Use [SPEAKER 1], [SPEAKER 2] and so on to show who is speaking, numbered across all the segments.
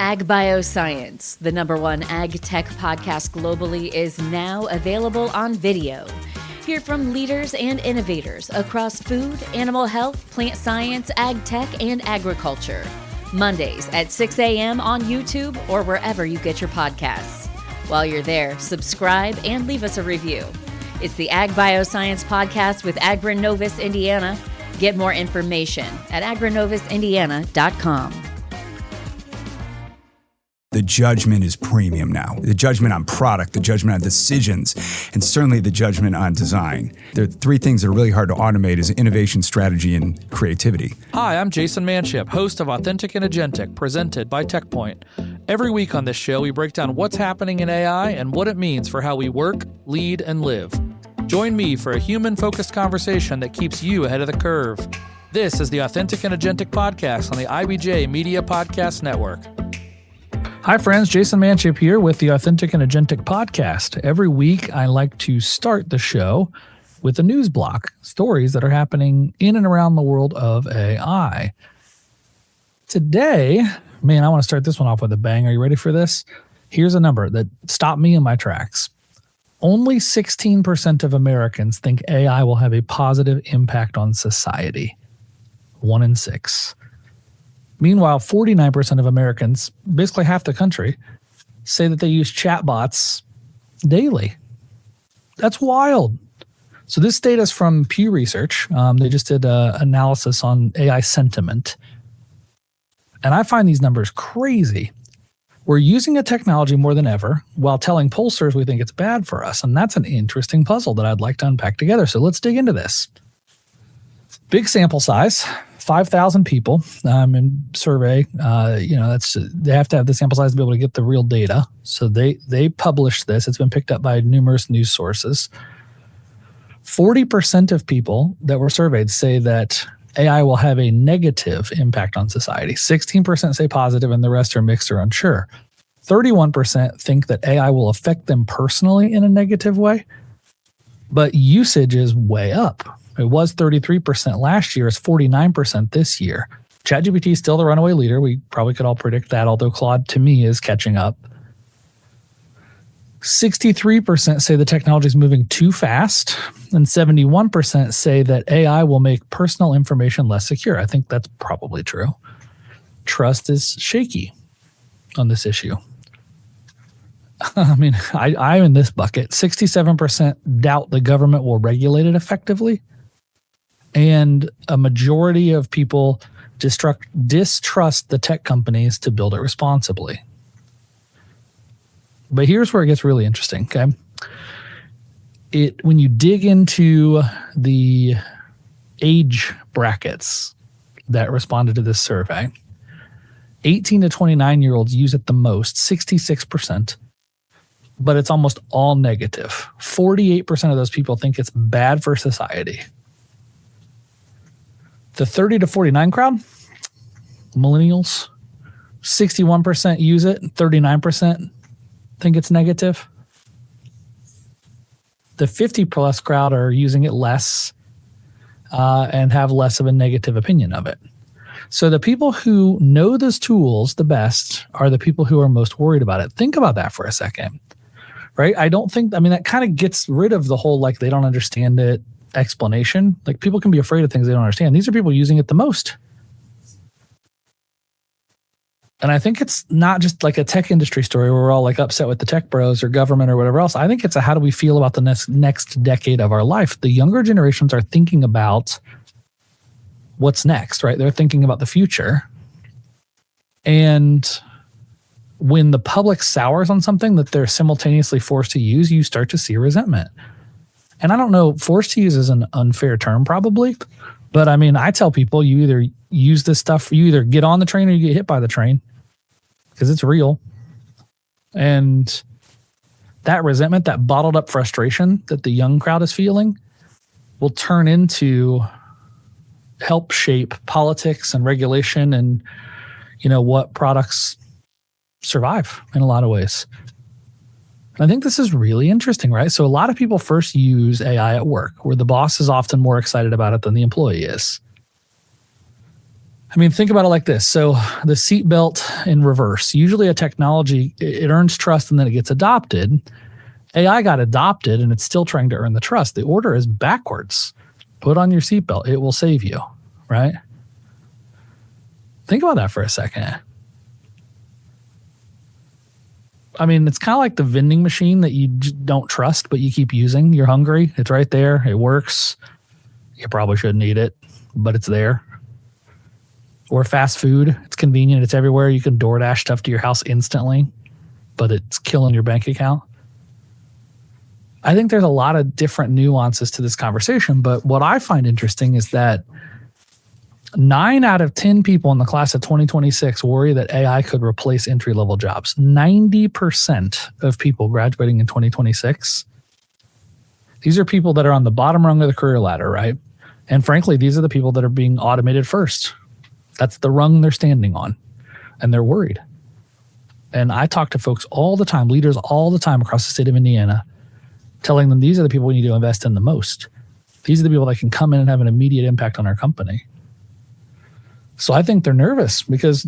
[SPEAKER 1] Ag Bioscience, the #1 ag tech podcast globally, is now available on video. Hear from leaders and innovators across food, animal health, plant science, ag tech, and agriculture. Mondays at 6 a.m. on YouTube or wherever you get your podcasts. While you're there, subscribe and leave us a review. It's the Ag Bioscience Podcast with Agronovis Indiana. Get more information at agronovisindiana.com.
[SPEAKER 2] The judgment is premium now. The judgment on product, the judgment on decisions, and certainly the judgment on design. There are three things that are really hard to automate: is innovation, strategy, and creativity.
[SPEAKER 3] Hi, I'm Jayson Manship, host of Authentic and Agentic, presented by TechPoint. Every week on this show, we break down what's happening in AI and what it means for how we work, lead, and live. Join me for a human-focused conversation that keeps you ahead of the curve. This is the Authentic and Agentic podcast on the IBJ Media Podcast Network.
[SPEAKER 4] Hi friends, Jayson Manship here with the Authentic and Agentic podcast. Every week I like to start the show with a news block, stories that are happening in and around the world of AI. Today, man, I want to start this one off with a bang. Are you ready for this? Here's a number that stopped me in my tracks. Only 16% of Americans think AI will have a positive impact on society. 1 in 6. Meanwhile, 49% of Americans, basically half the country, say that they use chatbots daily. That's wild. So this data is from Pew Research. They just did an analysis on AI sentiment. And I find these numbers crazy. We're using a technology more than ever while telling pollsters we think it's bad for us. And that's an interesting puzzle that I'd like to unpack together. So let's dig into this. Big sample size. 5,000 people in survey. They have to have the sample size to be able to get the real data. So they published this. It's been picked up by numerous news sources. 40% of people that were surveyed say that AI will have a negative impact on society. 16% say positive, and the rest are mixed or unsure. 31% think that AI will affect them personally in a negative way, but usage is way up. It was 33% last year. It's 49% this year. ChatGPT is still the runaway leader. We probably could all predict that, although Claude, to me, is catching up. 63% say the technology is moving too fast, and 71% say that AI will make personal information less secure. I think that's probably true. Trust is shaky on this issue. I mean, I'm in this bucket. 67% doubt the government will regulate it effectively. And a majority of people distrust the tech companies to build it responsibly. But here's where it gets really interesting, okay? When you dig into the age brackets that responded to this survey, 18 to 29-year-olds use it the most, 66%, but it's almost all negative. 48% of those people think it's bad for society. The 30 to 49 crowd, millennials, 61% use it, 39% think it's negative. The 50 plus crowd are using it less and have less of a negative opinion of it. So the people who know those tools the best are the people who are most worried about it. Think about that for a second, right? That kind of gets rid of the whole, like, they don't understand it explanation. Like, people can be afraid of things they don't understand. These are people using it the most. And I think it's not just like a tech industry story where we're all like upset with the tech bros or government or whatever else. I think it's how do we feel about the next decade of our life? The younger generations are thinking about what's next, right? They're thinking about the future. And when the public sours on something that they're simultaneously forced to use, you start to see resentment. And I don't know, forced to use is an unfair term probably, but I mean, I tell people you either use this stuff, you either get on the train or you get hit by the train because it's real. And that resentment, that bottled up frustration that the young crowd is feeling will turn into help shape politics and regulation and, what products survive in a lot of ways. I think this is really interesting, right? So a lot of people first use AI at work, where the boss is often more excited about it than the employee is. I mean, think about it like this. So the seatbelt in reverse, usually a technology, it earns trust and then it gets adopted. AI got adopted and it's still trying to earn the trust. The order is backwards. Put on your seatbelt. It will save you, right? Think about that for a second. I mean, it's kind of like the vending machine that you don't trust, but you keep using. You're hungry. It's right there. It works. You probably shouldn't eat it, but it's there. Or fast food. It's convenient. It's everywhere. You can DoorDash stuff to your house instantly, but it's killing your bank account. I think there's a lot of different nuances to this conversation, but what I find interesting is that 9 out of 10 people in the class of 2026 worry that AI could replace entry-level jobs. 90% of people graduating in 2026, these are people that are on the bottom rung of the career ladder, right? And frankly, these are the people that are being automated first. That's the rung they're standing on, and they're worried. And I talk to folks all the time, leaders all the time across the state of Indiana, telling them these are the people we need to invest in the most. These are the people that can come in and have an immediate impact on our company. So I think they're nervous because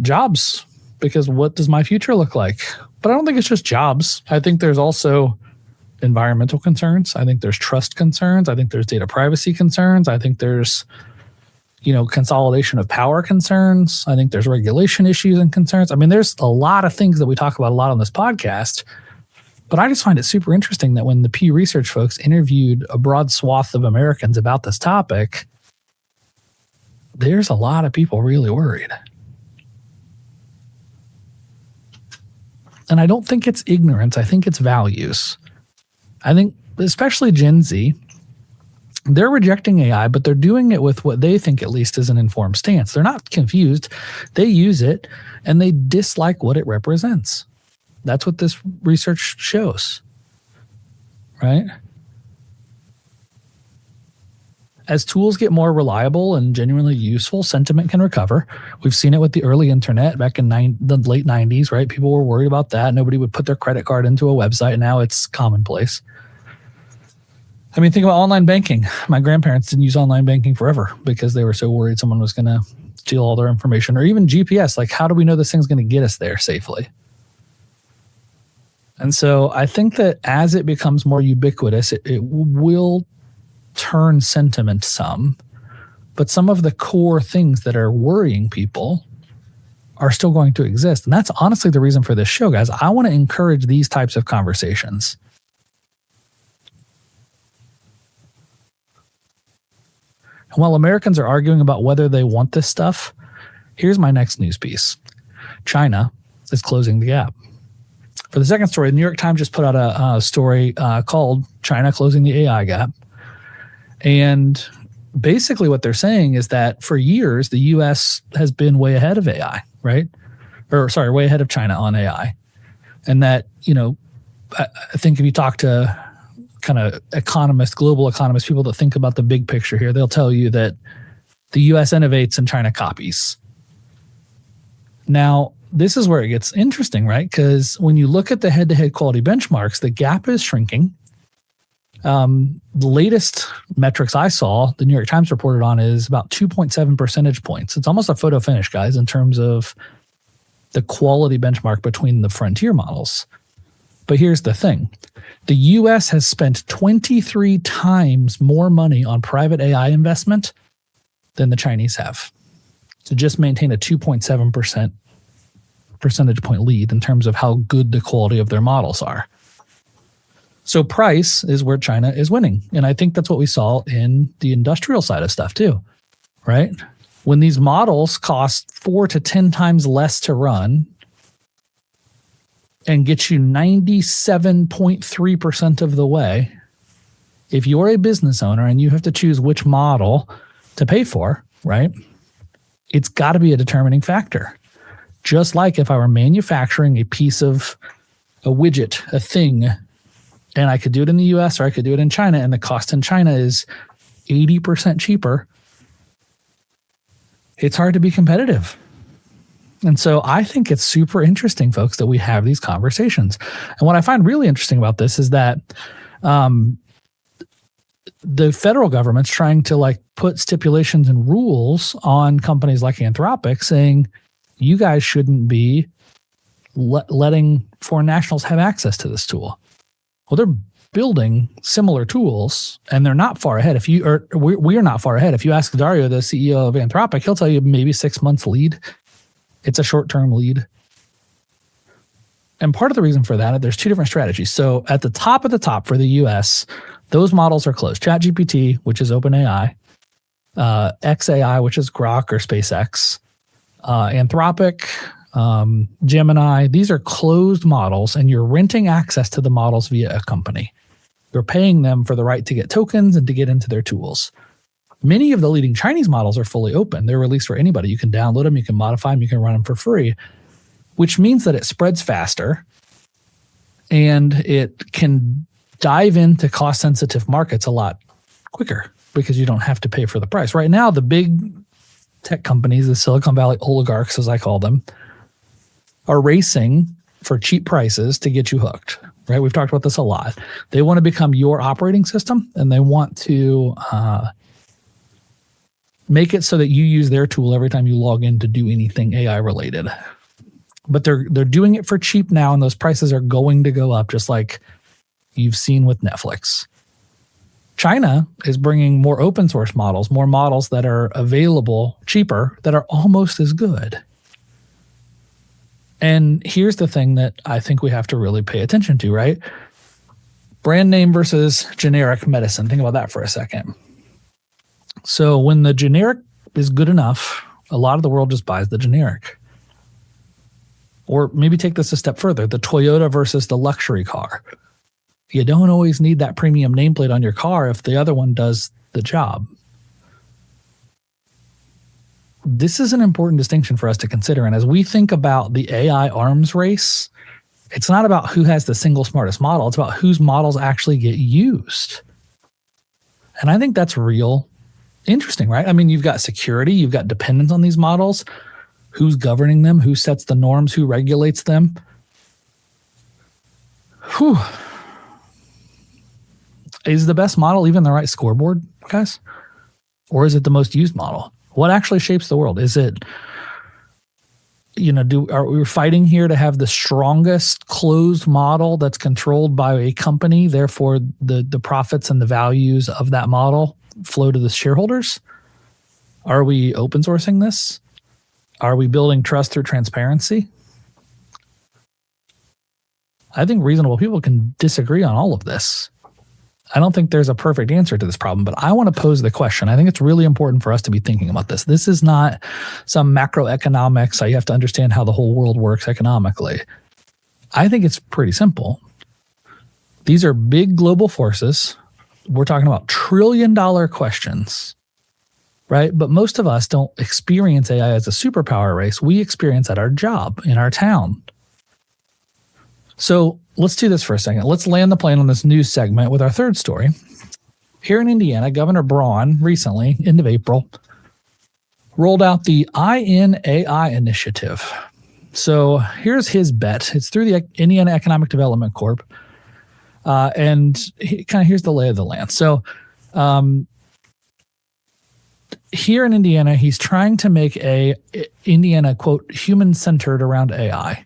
[SPEAKER 4] what does my future look like? But I don't think it's just jobs. I think there's also environmental concerns. I think there's trust concerns. I think there's data privacy concerns. I think there's, consolidation of power concerns. I think there's regulation issues and concerns. I mean, there's a lot of things that we talk about a lot on this podcast, but I just find it super interesting that when the Pew Research folks interviewed a broad swath of Americans about this topic, there's a lot of people really worried. And I don't think it's ignorance. I think it's values. I think especially Gen Z, they're rejecting AI, but they're doing it with what they think at least is an informed stance. They're not confused. They use it and they dislike what it represents. That's what this research shows, right? As tools get more reliable and genuinely useful, sentiment can recover. We've seen it with the early internet back in the late 90s, right? People were worried about that. Nobody would put their credit card into a website. Now it's commonplace. I mean, think about online banking. My grandparents didn't use online banking forever because they were so worried someone was going to steal all their information. Or even GPS, like how do we know this thing's going to get us there safely? And so I think that as it becomes more ubiquitous, it will turn sentiment some, but some of the core things that are worrying people are still going to exist. And that's honestly the reason for this show, guys. I want to encourage these types of conversations. And while Americans are arguing about whether they want this stuff, here's my next news piece. China is closing the gap. For the second story, the New York Times just put out a story called China Closing the AI Gap. And basically what they're saying is that for years, the U.S. has been way ahead of AI, right? Way ahead of China on AI. And that, I think if you talk to kind of economists, global economists, people that think about the big picture here, they'll tell you that the U.S. innovates and China copies. Now, this is where it gets interesting, right? Because when you look at the head-to-head quality benchmarks, the gap is shrinking. The latest metrics I saw, the New York Times reported on, is about 2.7 percentage points. It's almost a photo finish, guys, in terms of the quality benchmark between the frontier models. But here's the thing. The U.S. has spent 23 times more money on private AI investment than the Chinese have to just maintain a 2.7% percentage point lead in terms of how good the quality of their models are. So price is where China is winning. And I think that's what we saw in the industrial side of stuff too, right? When these models cost 4 to 10 times less to run and get you 97.3% of the way, if you're a business owner and you have to choose which model to pay for, right? It's got to be a determining factor. Just like if I were manufacturing a piece of a widget, a thing, and I could do it in the US or I could do it in China, and the cost in China is 80% cheaper, it's hard to be competitive. And so I think it's super interesting, folks, that we have these conversations. And what I find really interesting about this is that the federal government's trying to like put stipulations and rules on companies like Anthropic, saying you guys shouldn't be letting foreign nationals have access to this tool. Well, they're building similar tools, and they're not far ahead. We're not far ahead. If you ask Dario, the CEO of Anthropic, he'll tell you maybe 6 months lead. It's a short-term lead. And part of the reason for that, there's two different strategies. So at the top of the top for the US, those models are closed. ChatGPT, which is OpenAI, XAI, which is Grok or SpaceX, Anthropic, Gemini. These are closed models, and you're renting access to the models via a company. You're paying them for the right to get tokens and to get into their tools. Many of the leading Chinese models are fully open. They're released for anybody. You can download them, you can modify them, you can run them for free, which means that it spreads faster and it can dive into cost-sensitive markets a lot quicker because you don't have to pay for the price. Right now, the big tech companies, the Silicon Valley oligarchs, as I call them, are racing for cheap prices to get you hooked, right? We've talked about this a lot. They want to become your operating system, and they want to make it so that you use their tool every time you log in to do anything AI related. But they're doing it for cheap now, and those prices are going to go up, just like you've seen with Netflix. China is bringing more open source models, more models that are available cheaper, that are almost as good. And here's the thing that I think we have to really pay attention to, right? Brand name versus generic medicine. Think about that for a second. So when the generic is good enough, a lot of the world just buys the generic. Or maybe take this a step further, the Toyota versus the luxury car. You don't always need that premium nameplate on your car if the other one does the job. This is an important distinction for us to consider. And as we think about the AI arms race, it's not about who has the single smartest model. It's about whose models actually get used. And I think that's real interesting, right? I mean, you've got security, you've got dependence on these models. Who's governing them? Who sets the norms? Who regulates them? Whew. Is the best model even the right scoreboard, guys? Or is it the most used model? What actually shapes the world? Is it, are we fighting here to have the strongest closed model that's controlled by a company, therefore the profits and the values of that model flow to the shareholders? Are we open sourcing this? Are we building trust through transparency? I think reasonable people can disagree on all of this. I don't think there's a perfect answer to this problem, but I want to pose the question. I think it's really important for us to be thinking about this. This is not some macroeconomics. You have to understand how the whole world works economically. I think it's pretty simple. These are big global forces. We're talking about trillion-dollar questions, right? But most of us don't experience AI as a superpower race. We experience at our job, in our town. So let's do this for a second. Let's land the plane on this news segment with our third story. Here in Indiana, Governor Braun recently, end of April, rolled out the InAI initiative. So here's his bet. It's through the Indiana Economic Development Corp. And here's the lay of the land. So here in Indiana, he's trying to make Indiana, quote, human-centered around AI.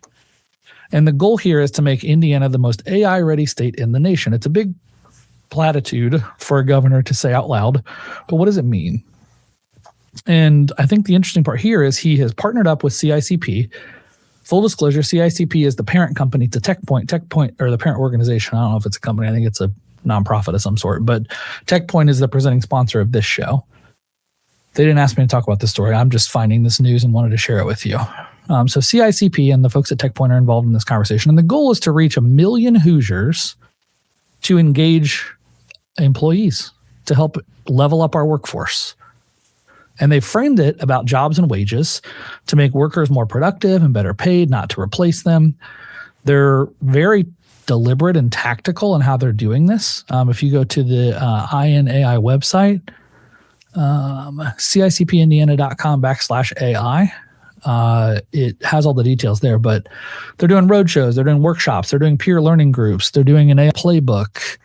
[SPEAKER 4] And the goal here is to make Indiana the most AI-ready state in the nation. It's a big platitude for a governor to say out loud, but what does it mean? And I think the interesting part here is he has partnered up with CICP. Full disclosure, CICP is the parent company to TechPoint, or the parent organization. I don't know if it's a company. I think it's a nonprofit of some sort, but TechPoint is the presenting sponsor of this show. They didn't ask me to talk about this story. I'm just finding this news and wanted to share it with you. So CICP and the folks at TechPoint are involved in this conversation. And the goal is to reach 1 million Hoosiers to engage employees to help level up our workforce. And they framed it about jobs and wages to make workers more productive and better paid, not to replace them. They're very deliberate and tactical in how they're doing this. If you go to the InAI website, cicpindiana.com/AI, it has all the details there, but they're doing road shows, they're doing workshops, they're doing peer learning groups, they're doing an AI playbook.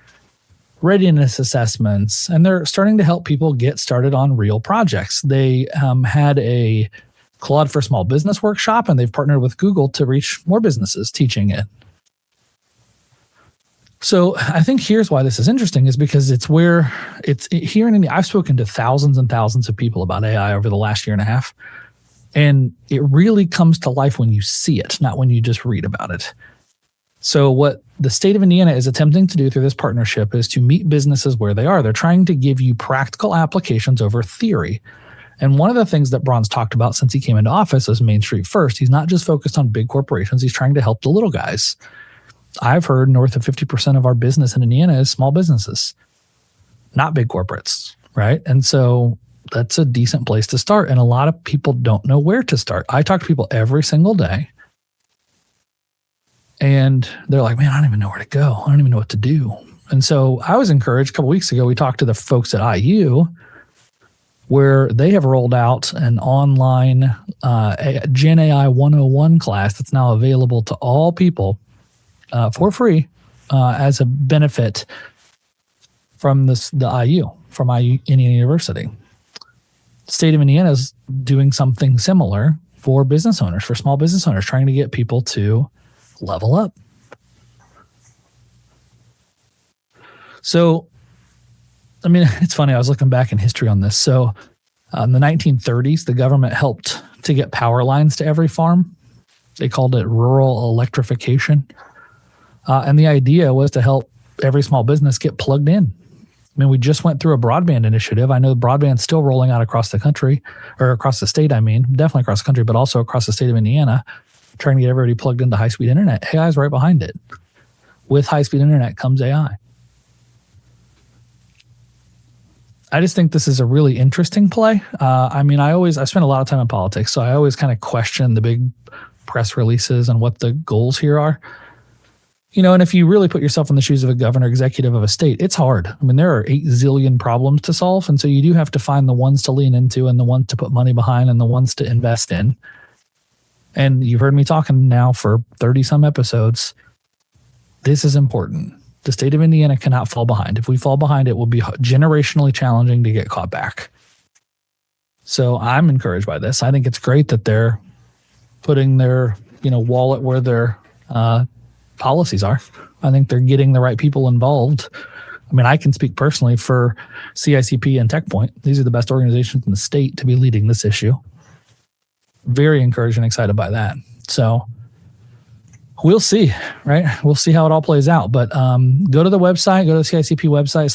[SPEAKER 4] readiness assessments, and they're starting to help people get started on real projects. They had a Claude for Small Business workshop, and they've partnered with Google to reach more businesses teaching it. So I think here's why this is interesting is because it's here in India. I've spoken to thousands and thousands of people about AI over the last year and a half, and it really comes to life when you see it, not when you just read about it. So what the state of Indiana is attempting to do through this partnership is to meet businesses where they are. They're trying to give you practical applications over theory. And one of the things that Braun's talked about since he came into office is Main Street First. He's not just focused on big corporations. He's trying to help the little guys. I've heard north of 50% of our business in Indiana is small businesses, not big corporates, right? And so that's a decent place to start. And a lot of people don't know where to start. I talk to people every single day, and they're like, man, I don't even know where to go. I don't even know what to do. And so I was encouraged a couple of weeks ago. We talked to the folks at IU, where they have rolled out an online Gen AI 101 class that's now available to all people for free as a benefit from the IU, from IU Indiana University. The state of Indiana is doing something similar for business owners, for small business owners, trying to get people to level up. So, I mean, it's funny. I was looking back in history on this. So in the 1930s, the government helped to get power lines to every farm. They called it rural electrification. And the idea was to help every small business get plugged in. I mean, we just went through a broadband initiative. I know broadband's still rolling out across the country, or across the state, definitely across the country, but also across the state of Indiana, trying to get everybody plugged into high-speed internet. AI is right behind it. With high-speed internet comes AI. I just think this is a really interesting play. I spend a lot of time in politics, so I always kind of question the big press releases and what the goals here are. And if you really put yourself in the shoes of a governor, executive of a state, it's hard. I mean, there are 8 zillion problems to solve. And so you do have to find the ones to lean into and the ones to put money behind and the ones to invest in. And you've heard me talking now for 30 some episodes. This is important. The state of Indiana cannot fall behind. If we fall behind, it will be generationally challenging to get caught back. So I'm encouraged by this. I think it's great that they're putting their, wallet where their policies are. I think they're getting the right people involved. I mean, I can speak personally for CICP and TechPoint. These are the best organizations in the state to be leading this issue. Very encouraged and excited by that. So we'll see, right? We'll see how it all plays out. But go to the website, go to the CICP website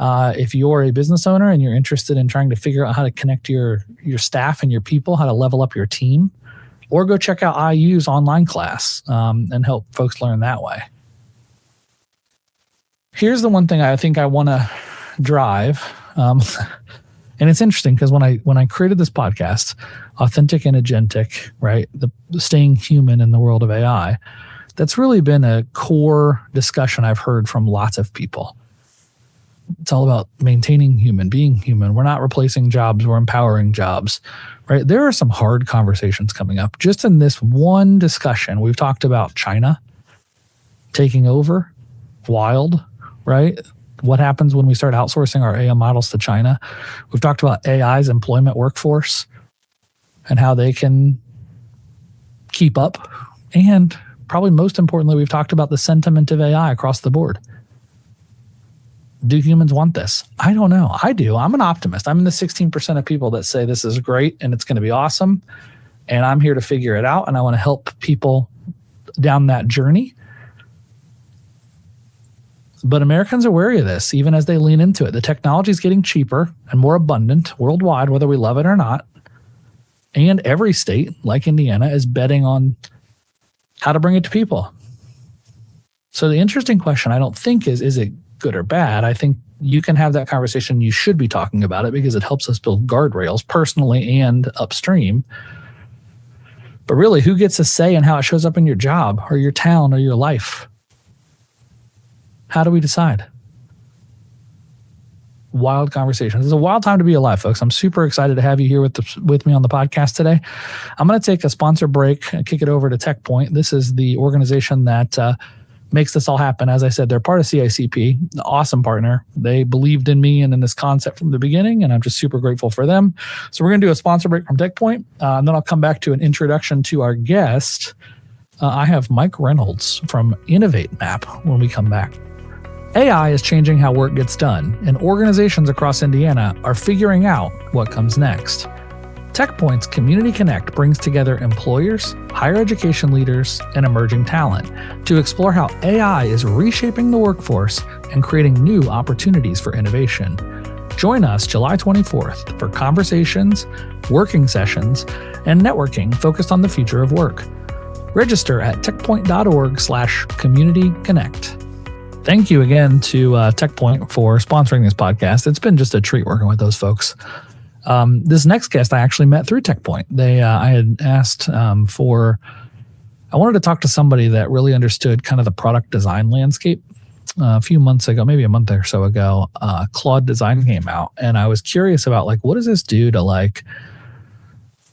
[SPEAKER 4] /AI. If you're a business owner and you're interested in trying to figure out how to connect your staff and your people, how to level up your team, or go check out IU's online class and help folks learn that way. Here's the one thing I think I want to drive. And it's interesting because when I created this podcast, Authentic and Agentic, right, the staying human in the world of AI, that's really been a core discussion I've heard from lots of people. It's all about maintaining human, being human. We're not replacing jobs, we're empowering jobs, right? There are some hard conversations coming up. Just in this one discussion, we've talked about China taking over, wild, right? What happens when we start outsourcing our AI models to China? We've talked about AI's employment workforce and how they can keep up. And probably most importantly, we've talked about the sentiment of AI across the board. Do humans want this? I don't know. I do. I'm an optimist. I'm in the 16% of people that say this is great and it's going to be awesome. And I'm here to figure it out. And I want to help people down that journey. But Americans are wary of this, even as they lean into it. The technology is getting cheaper and more abundant worldwide, whether we love it or not. And every state, like Indiana, is betting on how to bring it to people. So the interesting question, I don't think is it good or bad? I think you can have that conversation. You should be talking about it because it helps us build guardrails personally and upstream. But really, who gets a say in how it shows up in your job or your town or your life? How do we decide? Wild conversations. It's a wild time to be alive, folks. I'm super excited to have you here with me on the podcast today. I'm going to take a sponsor break and kick it over to TechPoint. This is the organization that makes this all happen. As I said, they're part of CICP, an awesome partner. They believed in me and in this concept from the beginning, and I'm just super grateful for them. So we're going to do a sponsor break from TechPoint, and then I'll come back to an introduction to our guest. I have Mike Reynolds from InnovateMap when we come back. AI is changing how work gets done, and organizations across Indiana are figuring out what comes next. TechPoint's Community Connect brings together employers, higher education leaders, and emerging talent to explore how AI is reshaping the workforce and creating new opportunities for innovation. Join us July 24th for conversations, working sessions, and networking focused on the future of work. Register at techpoint.org/communityconnect. Thank you again to TechPoint for sponsoring this podcast. It's been just a treat working with those folks. This next guest I actually met through TechPoint. I had asked I wanted to talk to somebody that really understood kind of the product design landscape. A few months ago, maybe a month or so ago, Claude Design came out, and I was curious about what does this do to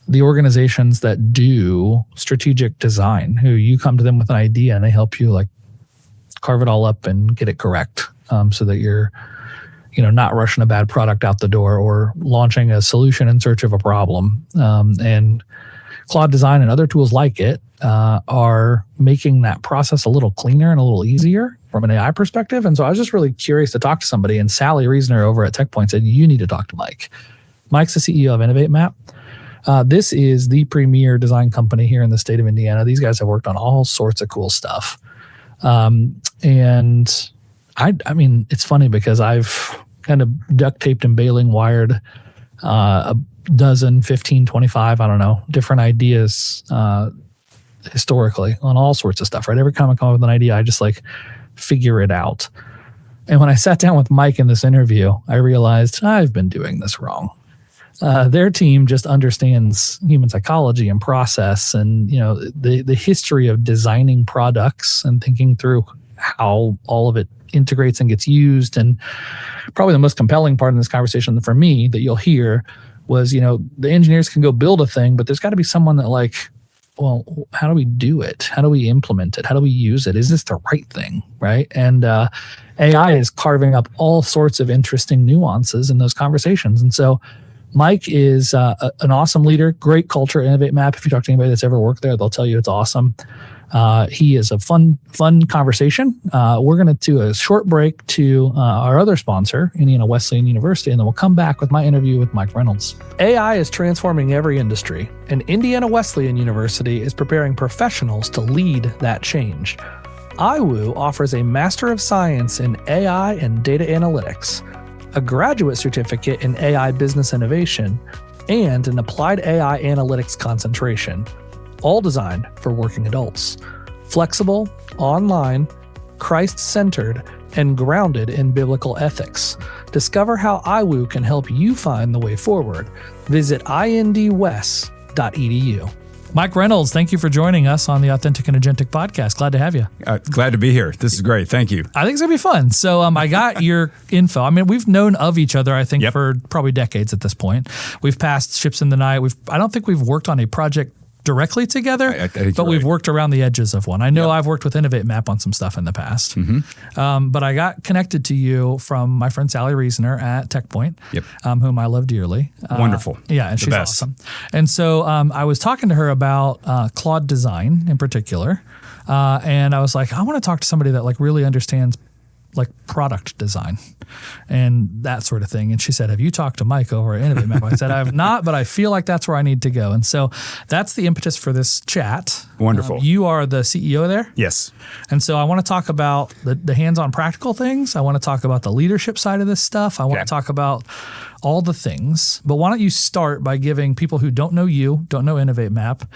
[SPEAKER 4] the organizations that do strategic design, who you come to them with an idea and they help you carve it all up and get it correct, so that you're not rushing a bad product out the door or launching a solution in search of a problem. And Claude Design and other tools like it are making that process a little cleaner and a little easier from an AI perspective. And so I was just really curious to talk to somebody, and Sally Reasoner over at TechPoint said, you need to talk to Mike. Mike's the CEO of InnovateMap. This is the premier design company here in the state of Indiana. These guys have worked on all sorts of cool stuff. And I mean, it's funny because I've kind of duct taped and baling wired a dozen, 15, 25, I don't know, different ideas historically on all sorts of stuff, right? Every time I come up with an idea, I just figure it out. And when I sat down with Mike in this interview, I realized I've been doing this wrong. Their team just understands human psychology and process and, the history of designing products and thinking through how all of it integrates and gets used. And probably the most compelling part in this conversation for me that you'll hear was, the engineers can go build a thing, but there's got to be someone that well, how do we do it? How do we implement it? How do we use it? Is this the right thing, right? And AI is carving up all sorts of interesting nuances in those conversations. And so Mike is an awesome leader, great culture, InnovateMap. If you talk to anybody that's ever worked there, they'll tell you it's awesome. He is a fun conversation. We're going to do a short break to our other sponsor, Indiana Wesleyan University, and then we'll come back with my interview with Mike Reynolds. AI is transforming every industry, and Indiana Wesleyan University is preparing professionals to lead that change. IWU offers a Master of Science in AI and Data Analytics, a graduate certificate in AI Business Innovation, and an Applied AI Analytics concentration, all designed for working adults. Flexible, online, Christ-centered, and grounded in biblical ethics. Discover how IWU can help you find the way forward. Visit indwes.edu. Mike Reynolds, thank you for joining us on the Authentic and Agentic podcast. Glad to have you.
[SPEAKER 2] Glad to be here. This is great. Thank you.
[SPEAKER 4] I think it's going to be fun. So I got your info. I mean, we've known of each other, I think, for probably decades at this point. We've passed ships in the night. I don't think we've worked on a project directly together, but we've worked around the edges of one. I know I've worked with InnovateMap on some stuff in the past, but I got connected to you from my friend Sally Reasoner at TechPoint, whom I love dearly.
[SPEAKER 2] Wonderful.
[SPEAKER 4] Yeah, and she's awesome. And so I was talking to her about Claude Design in particular, and I was like, I want to talk to somebody that really understands product design and that sort of thing. And she said, have you talked to Mike over at InnovateMap? I said, I have not, but I feel like that's where I need to go. And so that's the impetus for this chat.
[SPEAKER 2] Wonderful.
[SPEAKER 4] You are the CEO there?
[SPEAKER 2] Yes.
[SPEAKER 4] And so I want to talk about the hands-on practical things. I want to talk about the leadership side of this stuff. I want to talk about all the things. But why don't you start by giving people who don't know you, don't know InnovateMap,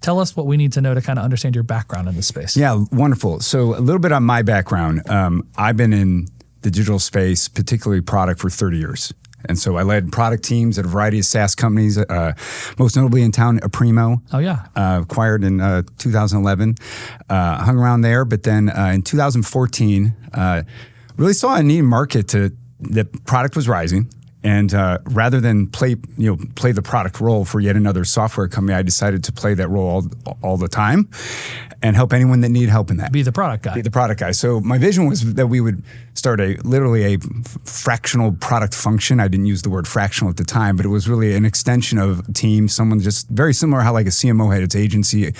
[SPEAKER 4] tell us what we need to know to kind of understand your background in this space.
[SPEAKER 2] Yeah, wonderful. So a little bit on my background. I've been in the digital space, particularly product, for 30 years. And so I led product teams at a variety of SaaS companies, most notably in town, Aprimo.
[SPEAKER 4] Oh, yeah.
[SPEAKER 2] Acquired in 2011. Hung around there. But then in 2014, really saw a neat market the product was rising. And rather than play the product role for yet another software company, I decided to play that role all the time and help anyone that needed help in that.
[SPEAKER 4] Be the product guy.
[SPEAKER 2] Be the product guy. So my vision was that we would start literally a fractional product function. I didn't use the word fractional at the time, but it was really an extension of a team, someone just very similar how like a CMO had its agency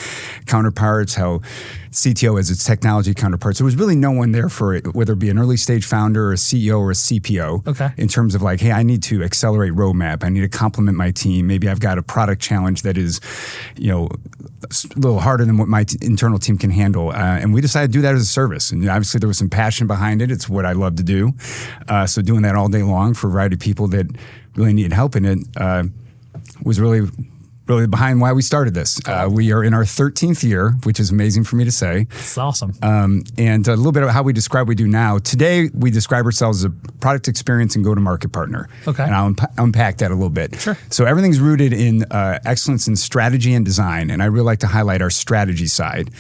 [SPEAKER 2] counterparts, how CTO has its technology counterparts. There was really no one there for it, whether it be an early stage founder or a CEO or a CPO in terms of like, hey, I need to accelerate roadmap. I need to complement my team. Maybe I've got a product challenge that is, a little harder than what my internal team can handle. And we decided to do that as a service. And obviously there was some passion behind it. It's what I love to do. So doing that all day long for a variety of people that really needed help in it was really behind why we started this. We are in our 13th year, which is amazing for me to say.
[SPEAKER 4] It's awesome.
[SPEAKER 2] And a little bit of how we describe what we do now. Today, we describe ourselves as a product experience and go-to-market partner.
[SPEAKER 4] Okay.
[SPEAKER 2] And I'll unpack that a little bit.
[SPEAKER 4] Sure.
[SPEAKER 2] So everything's rooted in excellence in strategy and design. And I really like to highlight our strategy side.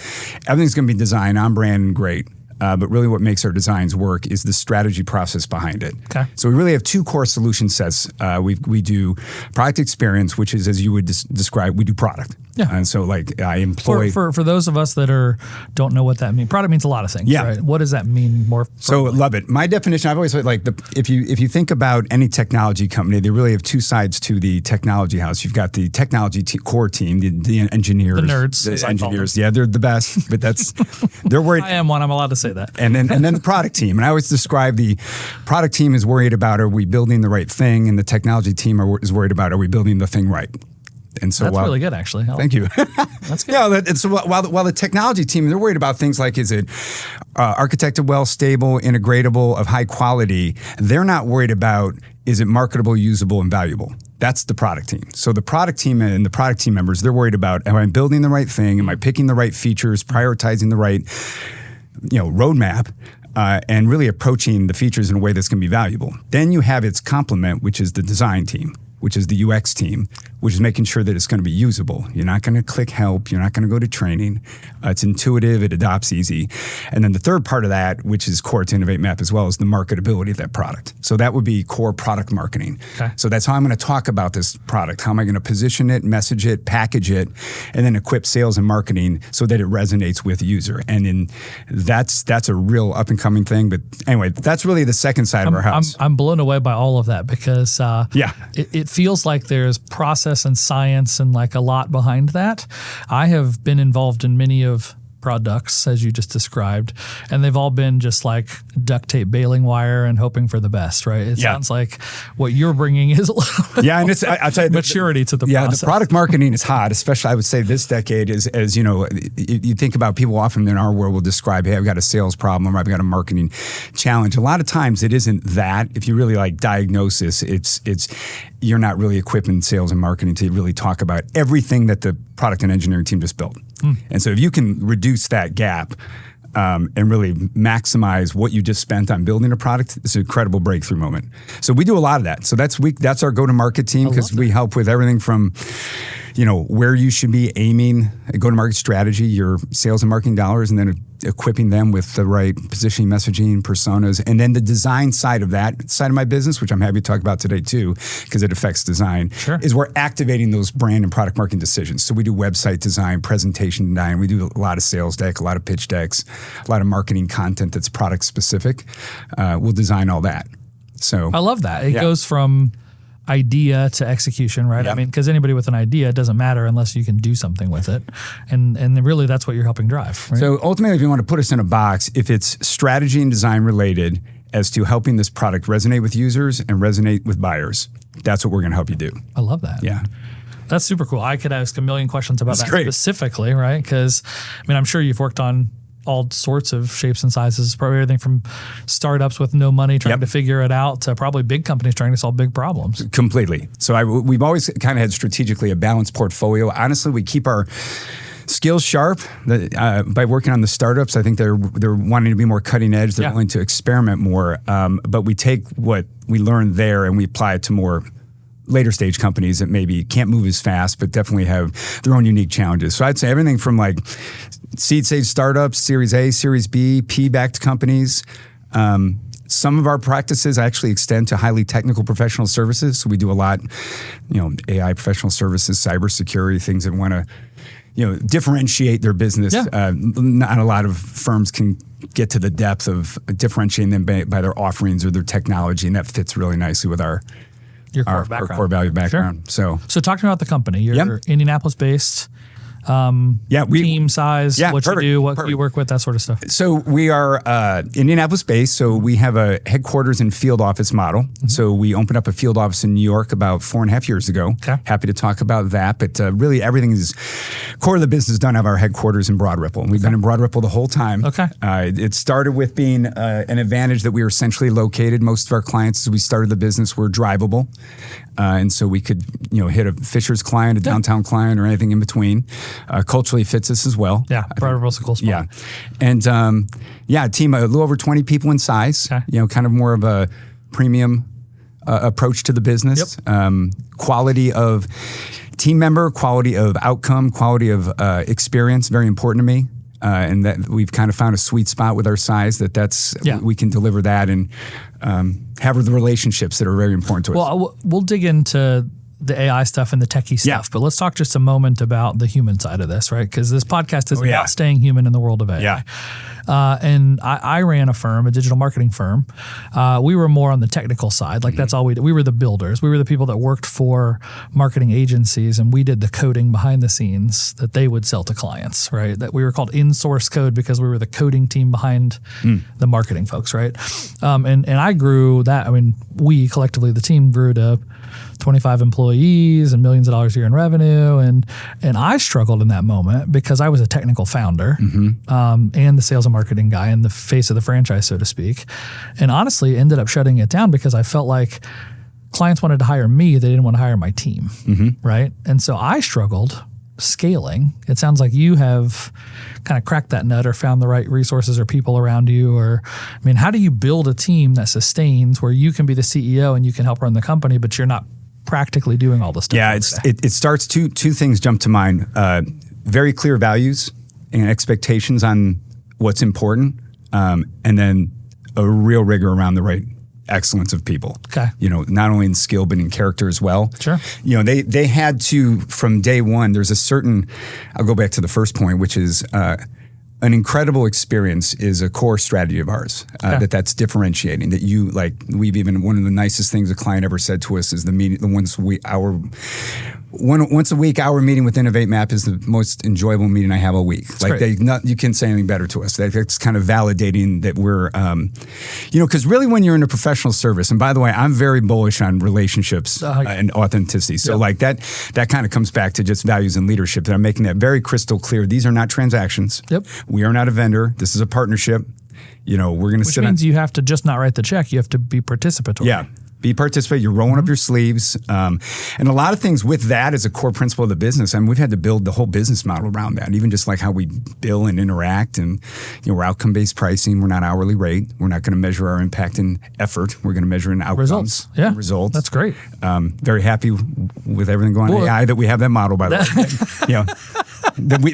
[SPEAKER 2] Everything's going to be design, on brand, and great. But really what makes our designs work is the strategy process behind it.
[SPEAKER 4] Okay.
[SPEAKER 2] So we really have two core solution sets. We do product experience, which is, as you would describe, we do product.
[SPEAKER 4] Yeah.
[SPEAKER 2] And so like I employ...
[SPEAKER 4] For those of us that don't know what that means, product means a lot of things, right? What does that mean more?
[SPEAKER 2] So love it. My definition, I've always said like if you think about any technology company, they really have two sides to the technology house. You've got the technology core team, the engineers.
[SPEAKER 4] The nerds.
[SPEAKER 2] The engineers. Yeah, they're the best, but they're worried.
[SPEAKER 4] I am one, I'm allowed to say that.
[SPEAKER 2] And then the product team. And I always describe the product team is worried about, are we building the right thing? And the technology team is worried about, are we building the thing right? And so
[SPEAKER 4] that's really good, actually.
[SPEAKER 2] Thank you.
[SPEAKER 4] That's good.
[SPEAKER 2] Yeah, so while the technology team, they're worried about things like, is it architected well, stable, integratable, of high quality? They're not worried about, is it marketable, usable, and valuable? That's the product team. So the product team and the product team members, they're worried about, am I building the right thing? Am I picking the right features, prioritizing the right roadmap? And really approaching the features in a way that's going to be valuable. Then you have its complement, which is the design team, which is the UX team, which is making sure that it's going to be usable. You're not going to click help. You're not going to go to training. It's intuitive. It adopts easy. And then the third part of that, which is core to InnovateMap as well, is the marketability of that product. So that would be core product marketing.
[SPEAKER 4] Okay.
[SPEAKER 2] So that's how I'm going to talk about this product. How am I going to position it, message it, package it, and then equip sales and marketing so that it resonates with the user. And that's a real up and coming thing. But anyway, that's really the second side of our house.
[SPEAKER 4] I'm blown away by all of that because it feels like there's process and science and like a lot behind that. I have been involved in many of products, as you just described, and they've all been just like duct tape baling wire and hoping for the best, right? It sounds like what you're bringing is a little
[SPEAKER 2] and it's I'll tell you,
[SPEAKER 4] maturity to the process.
[SPEAKER 2] The product marketing is hot, especially I would say this decade is, as you know, you think about people often in our world will describe, hey, I've got a sales problem or I've got a marketing challenge. A lot of times it isn't that. If you really like diagnosis, it's you're not really equipping sales and marketing to really talk about everything that the product and engineering team just built. And so if you can reduce that gap and really maximize what you just spent on building a product, it's an incredible breakthrough moment. So we do a lot of that. So that's our go-to-market team because we help with everything from where you should be aiming a go-to-market strategy, your sales and marketing dollars, and then equipping them with the right positioning, messaging, personas, and then the design side of that side of my business, which I'm happy to talk about today too, because it affects design, is we're activating those brand and product marketing decisions. So we do website design, presentation design, we do a lot of sales deck, a lot of pitch decks, a lot of marketing content that's product specific. We'll design all that. So
[SPEAKER 4] I love that. It goes from idea to execution, right?
[SPEAKER 2] Yep.
[SPEAKER 4] I mean, because anybody with an idea, it doesn't matter unless you can do something with it. And really that's what you're helping drive, right?
[SPEAKER 2] So ultimately, if you want to put us in a box, if it's strategy and design related as to helping this product resonate with users and resonate with buyers, that's what we're going to help you do.
[SPEAKER 4] I love that.
[SPEAKER 2] Yeah.
[SPEAKER 4] That's super cool. I could ask a million questions about that
[SPEAKER 2] great.
[SPEAKER 4] Specifically, right? Because, I'm sure you've worked on all sorts of shapes and sizes, probably everything from startups with no money trying to figure it out to probably big companies trying to solve big problems.
[SPEAKER 2] Completely. So we've always kind of had strategically a balanced portfolio. Honestly, we keep our skills sharp by working on the startups. I think they're wanting to be more cutting edge. They're willing to experiment more. But we take what we learned there and we apply it to more later stage companies that maybe can't move as fast, but definitely have their own unique challenges. So I'd say everything from like seed stage startups, Series A, Series B, P-backed companies, Some of our practices actually extend to highly technical professional services. So we do a lot, AI professional services, cybersecurity, things that want to, differentiate their business.
[SPEAKER 4] Yeah.
[SPEAKER 2] Not a lot of firms can get to the depth of differentiating them by their offerings or their technology, and that fits really nicely with our core value background.
[SPEAKER 4] Sure. So talk to me about the company. You're Indianapolis based. Team size, what you do, what you work with, that sort of stuff.
[SPEAKER 2] So we are Indianapolis based. So we have a headquarters and field office model. Mm-hmm. So we opened up a field office in New York about 4.5 years ago.
[SPEAKER 4] Okay.
[SPEAKER 2] Happy to talk about that. But really everything is core of the business done out of our headquarters in Broad Ripple. And we've been in Broad Ripple the whole time.
[SPEAKER 4] Okay.
[SPEAKER 2] It started with being an advantage that we were centrally located. Most of our clients, as we started the business, were drivable. And so we could, hit a Fisher's client, a downtown client, or anything in between. Culturally fits us as well.
[SPEAKER 4] Yeah, Broad Ripple's a cool spot.
[SPEAKER 2] Yeah. And a team, a little over 20 people in size, kind of more of a premium approach to the business. Yep. Quality of team member, quality of outcome, quality of experience, very important to me. And that we've kind of found a sweet spot with our size we can deliver that and have the relationships that are very important to us.
[SPEAKER 4] Well, we'll dig into the AI stuff and the techie stuff, but let's talk just a moment about the human side of this, right? Because this podcast is about staying human in the world of AI.
[SPEAKER 2] Yeah.
[SPEAKER 4] And I ran a firm, a digital marketing firm. We were more on the technical side. Like that's all we did. We were the builders. We were the people that worked for marketing agencies, and we did the coding behind the scenes that they would sell to clients, right? That we were called in-source code because we were the coding team behind the marketing folks, right? And I grew that. I mean, we collectively, the team grew to 25 employees and millions of dollars a year in revenue. And I struggled in that moment because I was a technical founder and the sales and marketing guy and the face of the franchise, so to speak. And honestly, ended up shutting it down because I felt like clients wanted to hire me. They didn't want to hire my team, right? And so I struggled scaling. It sounds like you have kind of cracked that nut or found the right resources or people around you. Or, I mean, how do you build a team that sustains where you can be the CEO and you can help run the company, but you're not practically doing all this stuff?
[SPEAKER 2] Yeah, it starts, two things jump to mind. Very clear values and expectations on what's important, and then a real rigor around the right excellence of people.
[SPEAKER 4] Okay.
[SPEAKER 2] Not only in skill, but in character as well.
[SPEAKER 4] Sure.
[SPEAKER 2] They had to, from day one, there's a certain, I'll go back to the first point, which is an incredible experience is a core strategy of ours, that's differentiating, that one of the nicest things a client ever said to us is once a week, our meeting with InnovateMap is the most enjoyable meeting I have all week. You can't say anything better to us. That's kind of validating that we're, because really when you're in a professional service, and by the way, I'm very bullish on relationships and authenticity. So that kind of comes back to just values and leadership, that I'm making that very crystal clear. These are not transactions.
[SPEAKER 4] Yep.
[SPEAKER 2] We are not a vendor. This is a partnership. We're going to
[SPEAKER 4] Which means you have to just not write the check. You have to be participatory.
[SPEAKER 2] Yeah. Be participate. You're rolling up your sleeves. And a lot of things with that as a core principle of the business. I mean, we've had to build the whole business model around that. And even just like how we bill and interact, and we're outcome-based pricing. We're not hourly rate. We're not going to measure our impact in effort. We're going to measure in outcomes.
[SPEAKER 4] Results. Yeah.
[SPEAKER 2] Results.
[SPEAKER 4] That's great.
[SPEAKER 2] Very happy with everything going on AI that we have that model, by the way.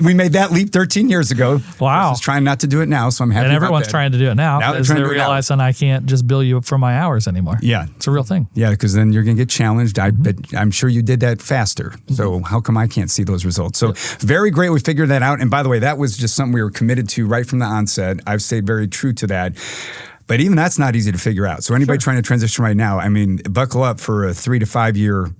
[SPEAKER 2] We made that leap 13 years ago.
[SPEAKER 4] Wow.
[SPEAKER 2] I was trying not to do it now, so I'm happy.
[SPEAKER 4] And everyone's trying to do it now because they're realizing I can't just bill you for my hours anymore.
[SPEAKER 2] Yeah.
[SPEAKER 4] It's a real thing.
[SPEAKER 2] Yeah, because then you're going to get challenged. I'm sure you did that faster. So how come I can't see those results? So very great. We figured that out. And by the way, that was just something we were committed to right from the onset. I've stayed very true to that. But even that's not easy to figure out. So anybody trying to transition right now, I mean, buckle up for a 3 to 5 year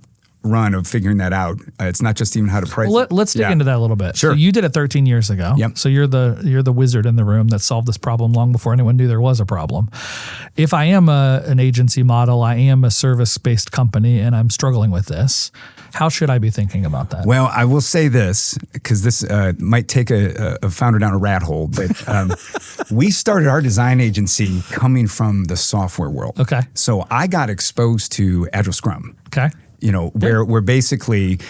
[SPEAKER 2] run of figuring that out. It's not just even how to price.
[SPEAKER 4] Let's dig into that a little bit.
[SPEAKER 2] Sure.
[SPEAKER 4] So you did it 13 years ago.
[SPEAKER 2] Yep.
[SPEAKER 4] So you're the wizard in the room that solved this problem long before anyone knew there was a problem. If I am an agency model, I am a service-based company, and I'm struggling with this, how should I be thinking about that?
[SPEAKER 2] Well, I will say this, because this might take a founder down a rat hole, but we started our design agency coming from the software world.
[SPEAKER 4] Okay.
[SPEAKER 2] So I got exposed to Agile Scrum.
[SPEAKER 4] Okay.
[SPEAKER 2] Where basically,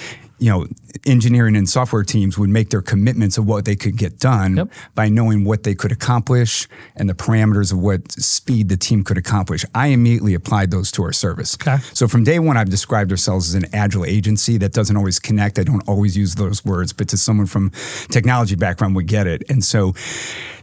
[SPEAKER 2] engineering and software teams would make their commitments of what they could get done by knowing what they could accomplish and the parameters of what speed the team could accomplish. I immediately applied those to our service.
[SPEAKER 4] Okay.
[SPEAKER 2] So from day one, I've described ourselves as an agile agency. That doesn't always connect. I don't always use those words, but to someone from technology background would get it. And so,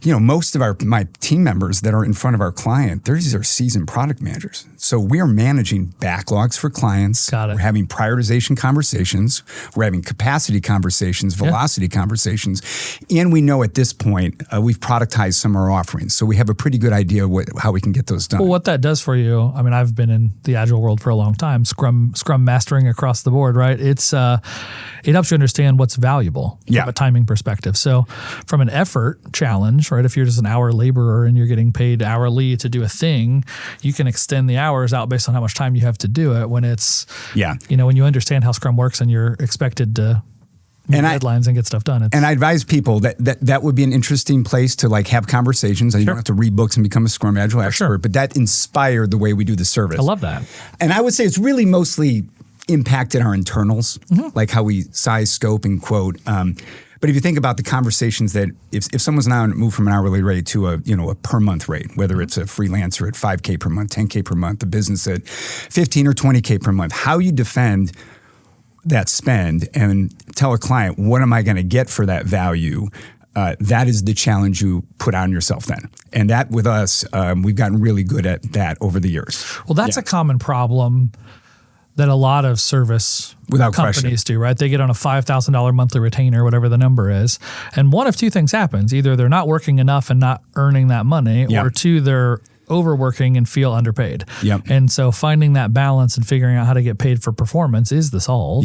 [SPEAKER 2] most of my team members that are in front of our client, these are seasoned product managers. So we are managing backlogs for clients.
[SPEAKER 4] Got it.
[SPEAKER 2] We're having prioritization conversations. We're having capacity conversations, velocity conversations. And we know at this point, we've productized some of our offerings. So we have a pretty good idea how we can get those done.
[SPEAKER 4] Well, what that does for you, I mean, I've been in the agile world for a long time, Scrum mastering across the board, right? It helps you understand what's valuable from a timing perspective. So from an effort challenge, right? If you're just an hour laborer and you're getting paid hourly to do a thing, you can extend the hours out based on how much time you have to do it. When it's, when you understand how Scrum works and you're expected to meet deadlines and get stuff done.
[SPEAKER 2] And I advise people that would be an interesting place to have conversations. You don't have to read books and become a Scrum Agile expert, but that inspired the way we do the service.
[SPEAKER 4] I love that.
[SPEAKER 2] And I would say it's really mostly impacted our internals, like how we size, scope, and quote. But if you think about the conversations that if someone's now moved from an hourly rate to a per month rate, whether it's a freelancer at $5K per month, $10K per month, the business at $15 or $20K per month, how you defend that spend and tell a client, what am I going to get for that value? That is the challenge you put on yourself then. And that with us, we've gotten really good at that over the years.
[SPEAKER 4] Well, that's a common problem that a lot of service companies do, right? They get on a $5,000 monthly retainer, whatever the number is. And one of two things happens. Either they're not working enough and not earning that money, or two, they're overworking and feel underpaid. And so finding that balance and figuring out how to get paid for performance is the solve.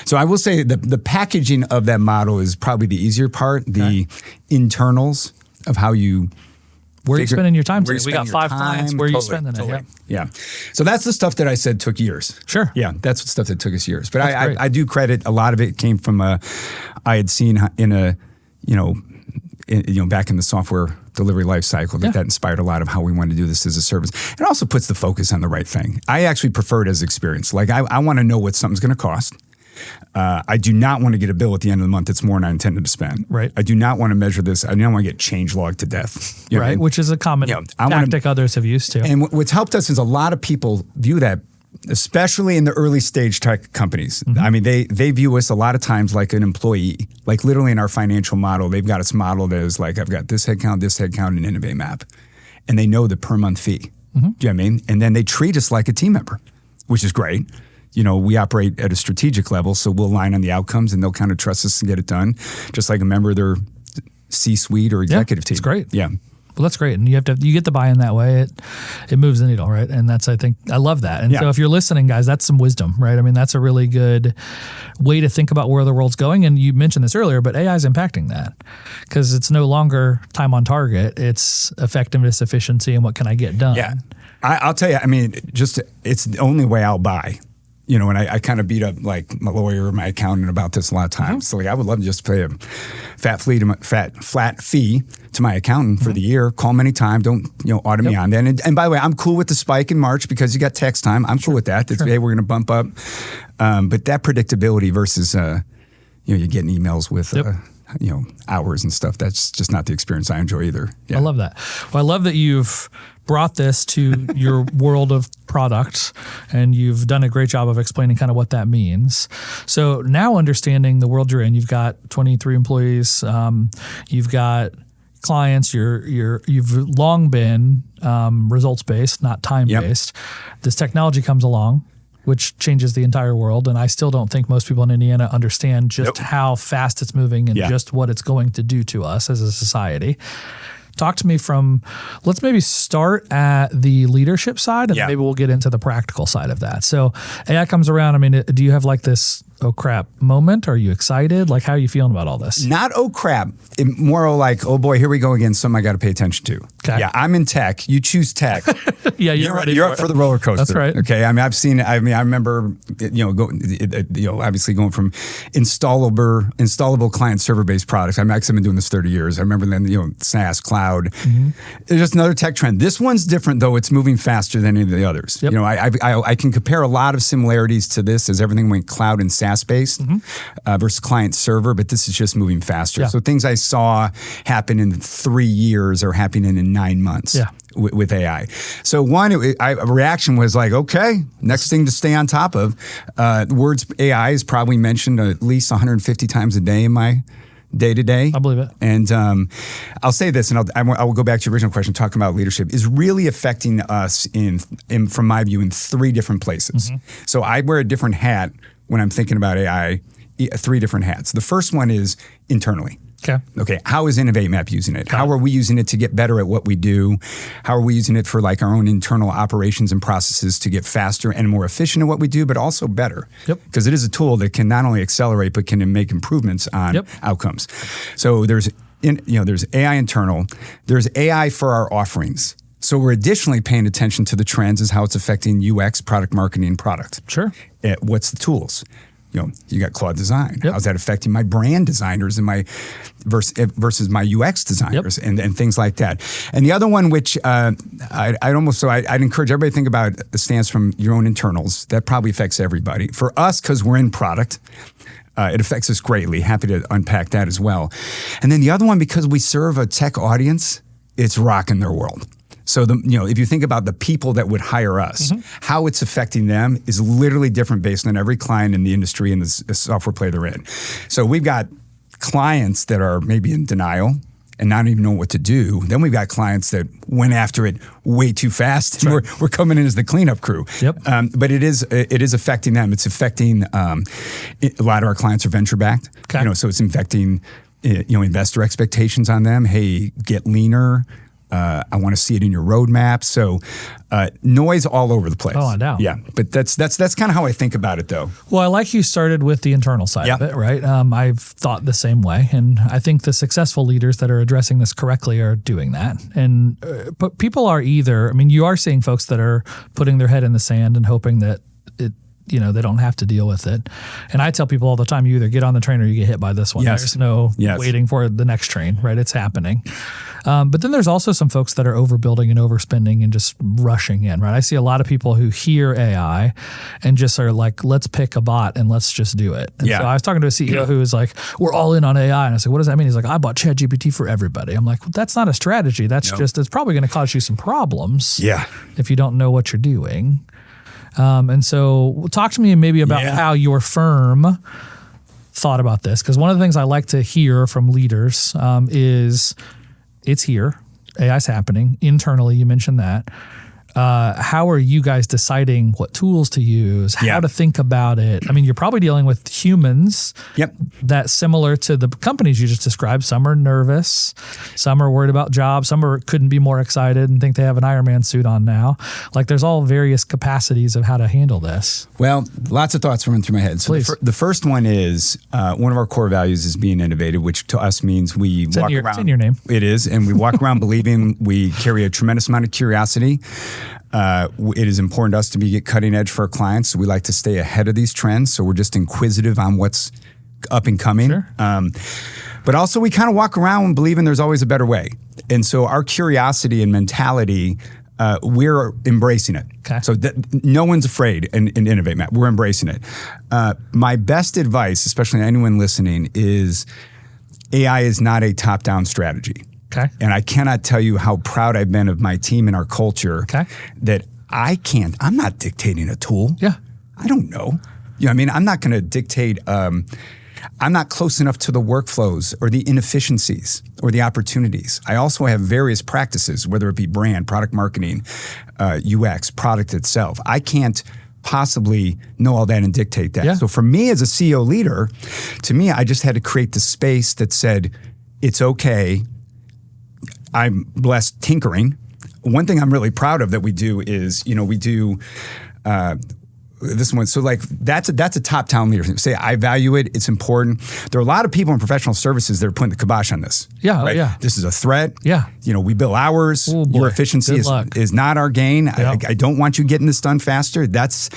[SPEAKER 2] So I will say the packaging of that model is probably the easier part. The internals of how you...
[SPEAKER 4] Where are you spending your time today? We got 5 clients. Where are you spending it?
[SPEAKER 2] Yeah. So that's the stuff that I said took years.
[SPEAKER 4] Sure.
[SPEAKER 2] Yeah, that's the stuff that took us years. But I do credit a lot of it came from I had seen in back in the software delivery life cycle that inspired a lot of how we want to do this as a service. It also puts the focus on the right thing. I actually prefer it as experience. Like I want to know what something's going to cost. I do not want to get a bill at the end of the month that's more than I intended to spend.
[SPEAKER 4] Right.
[SPEAKER 2] I do not want to measure this. I don't want to get change logged to death.
[SPEAKER 4] Right. I mean? Which is a common tactic others have used to.
[SPEAKER 2] And what's helped us is a lot of people view that, especially in the early stage tech companies. I mean, they view us a lot of times like an employee. Like literally in our financial model, they've got us modeled as like, I've got this headcount, and InnovateMap. And they know the per month fee. Do you know what I mean? And then they treat us like a team member, which is great. We operate at a strategic level, so we'll align on the outcomes and they'll kind of trust us to get it done, just like a member of their C-suite or executive team.
[SPEAKER 4] It's great.
[SPEAKER 2] Yeah.
[SPEAKER 4] Well, that's great. And you get the buy-in that way. It moves the needle, right? And I love that. And so if you're listening, guys, that's some wisdom, right? I mean, that's a really good way to think about where the world's going. And you mentioned this earlier, but AI is impacting that because it's no longer time on target. It's effectiveness, efficiency, and what can I get done?
[SPEAKER 2] Yeah. I'll tell you, I mean, it's the only way I'll buy. And I kind of beat up like my lawyer or my accountant about this a lot of times. So I would love to just pay a flat fee to my accountant for the year. Call them anytime. Don't audit me on that. And by the way, I'm cool with the spike in March because you got tax time. I'm cool with that. That's hey, we're going to bump up. But that predictability versus you're getting emails with hours and stuff. That's just not the experience I enjoy either. Yeah.
[SPEAKER 4] I love that. Well, I love that you've brought this to your world of product and you've done a great job of explaining kind of what that means. So now understanding the world you're in, you've got 23 employees, you've got clients, you've long been results-based, not time-based. This technology comes along, which changes the entire world. And I still don't think most people in Indiana understand just how fast it's moving and just what it's going to do to us as a society. Talk to me let's maybe start at the leadership side and maybe we'll get into the practical side of that. So AI comes around. I mean, do you have like this, oh crap moment? Are you excited? Like, how are you feeling about all this?
[SPEAKER 2] Not oh crap. More like, oh boy, here we go again. Something I got to pay attention to.
[SPEAKER 4] Okay.
[SPEAKER 2] Yeah, I'm in tech. You choose tech.
[SPEAKER 4] You're
[SPEAKER 2] up for the roller coaster.
[SPEAKER 4] That's right.
[SPEAKER 2] Okay. I mean, I remember, obviously going from installable client server based products. I've been doing this 30 years. I remember then, SaaS, cloud. It's just another tech trend. This one's different though. It's moving faster than any of the others. Yep. I can compare a lot of similarities to this as everything went cloud and SaaS SaaS-based versus client server, but this is just moving faster.
[SPEAKER 4] Yeah.
[SPEAKER 2] So things I saw happen in 3 years are happening in 9 months.
[SPEAKER 4] Yeah.
[SPEAKER 2] With AI. So one, a reaction was like, okay, next thing to stay on top of. The words AI is probably mentioned at least 150 times a day in my day-to-day.
[SPEAKER 4] I believe it.
[SPEAKER 2] And I'll say this, and I will go back to your original question, talking about leadership, is really affecting us from my view, in 3 different places. So I wear a different hat when I'm thinking about AI, 3 different hats. The first one is internally. Okay. How is InnovateMap using it? How are we using it to get better at what we do? How are we using it for like our own internal operations and processes to get faster and more efficient at what we do, but also better? Because it is a tool that can not only accelerate, but can make improvements on outcomes. So there's AI internal. There's AI for our offerings. So we're additionally paying attention to the trends as how it's affecting UX, product marketing, product.
[SPEAKER 4] Sure.
[SPEAKER 2] What's the tools? You got Claude Design. How's that affecting my brand designers and my versus my UX designers and things like that? And the other one, which I'd encourage everybody to think about, the stance from your own internals. That probably affects everybody. For us, because we're in product, it affects us greatly. Happy to unpack that as well. And then the other one, because we serve a tech audience, it's rocking their world. So if you think about the people that would hire us, how it's affecting them is literally different based on every client in the industry and the software play they're in. So we've got clients that are maybe in denial and not even know what to do. Then we've got clients that went after it way too fast. And we're coming in as the cleanup crew. But it is affecting them. It's affecting a lot of our clients are venture backed. So it's affecting investor expectations on them. Hey, get leaner. I want to see it in your roadmap. So noise all over the place.
[SPEAKER 4] Oh, I know.
[SPEAKER 2] Yeah, but that's kind of how I think about it, though.
[SPEAKER 4] Well, I like you started with the internal side of it, right? I've thought the same way, and I think the successful leaders that are addressing this correctly are doing that. And but people are you are seeing folks that are putting their head in the sand and hoping that they don't have to deal with it. And I tell people all the time, you either get on the train or you get hit by this one. There's no waiting for the next train, right? It's happening. But then there's also some folks that are overbuilding and overspending and just rushing in, right? I see a lot of people who hear AI and just are like, let's pick a bot and let's just do it. And so I was talking to a CEO who was like, we're all in on AI. And I said, what does that mean? He's like, I bought ChatGPT for everybody. I'm like, well, that's not a strategy. That's it's probably going to cause you some problems if you don't know what you're doing. And so talk to me maybe about how your firm thought about this. Because one of the things I like to hear from leaders is it's here. AI's happening. Internally, you mentioned that. How are you guys deciding what tools to use, how to think about it? I mean, you're probably dealing with humans that's similar to the companies you just described. Some are nervous. Some are worried about jobs. Some couldn't be more excited and think they have an Iron Man suit on now. Like there's all various capacities of how to handle this.
[SPEAKER 2] Well, lots of thoughts running through my head. So the first one is one of our core values is being innovative, which to us means we walk around. It's in your name. It is. And we walk around believing we carry a tremendous amount of curiosity. It is important to us to be cutting edge for our clients. So we like to stay ahead of these trends. So we're just inquisitive on what's up and coming.
[SPEAKER 4] Sure.
[SPEAKER 2] But also we kind of walk around believing there's always a better way. And so our curiosity and mentality, we're embracing it.
[SPEAKER 4] Okay.
[SPEAKER 2] So no one's afraid in InnovateMap. We're embracing it. My best advice, especially to anyone listening, is AI is not a top-down strategy.
[SPEAKER 4] Okay.
[SPEAKER 2] And I cannot tell you how proud I've been of my team and our culture that I'm not dictating a tool.
[SPEAKER 4] Yeah.
[SPEAKER 2] I don't know. I'm not going to dictate, I'm not close enough to the workflows or the inefficiencies or the opportunities. I also have various practices, whether it be brand, product marketing, UX, product itself. I can't possibly know all that and dictate that.
[SPEAKER 4] Yeah.
[SPEAKER 2] So for me as a CEO leader, to me, I just had to create the space that said, it's okay. I'm blessed tinkering. One thing I'm really proud of that we do is, we do this one. So like that's a top-down leader. Say I value it. It's important. There are a lot of people in professional services that are putting the kibosh on this.
[SPEAKER 4] Yeah,
[SPEAKER 2] right?
[SPEAKER 4] yeah.
[SPEAKER 2] This is a threat.
[SPEAKER 4] Yeah.
[SPEAKER 2] We bill hours.
[SPEAKER 4] Oh, boy.
[SPEAKER 2] Your efficiency is not our gain.
[SPEAKER 4] Yeah.
[SPEAKER 2] I don't want you getting this done faster. That's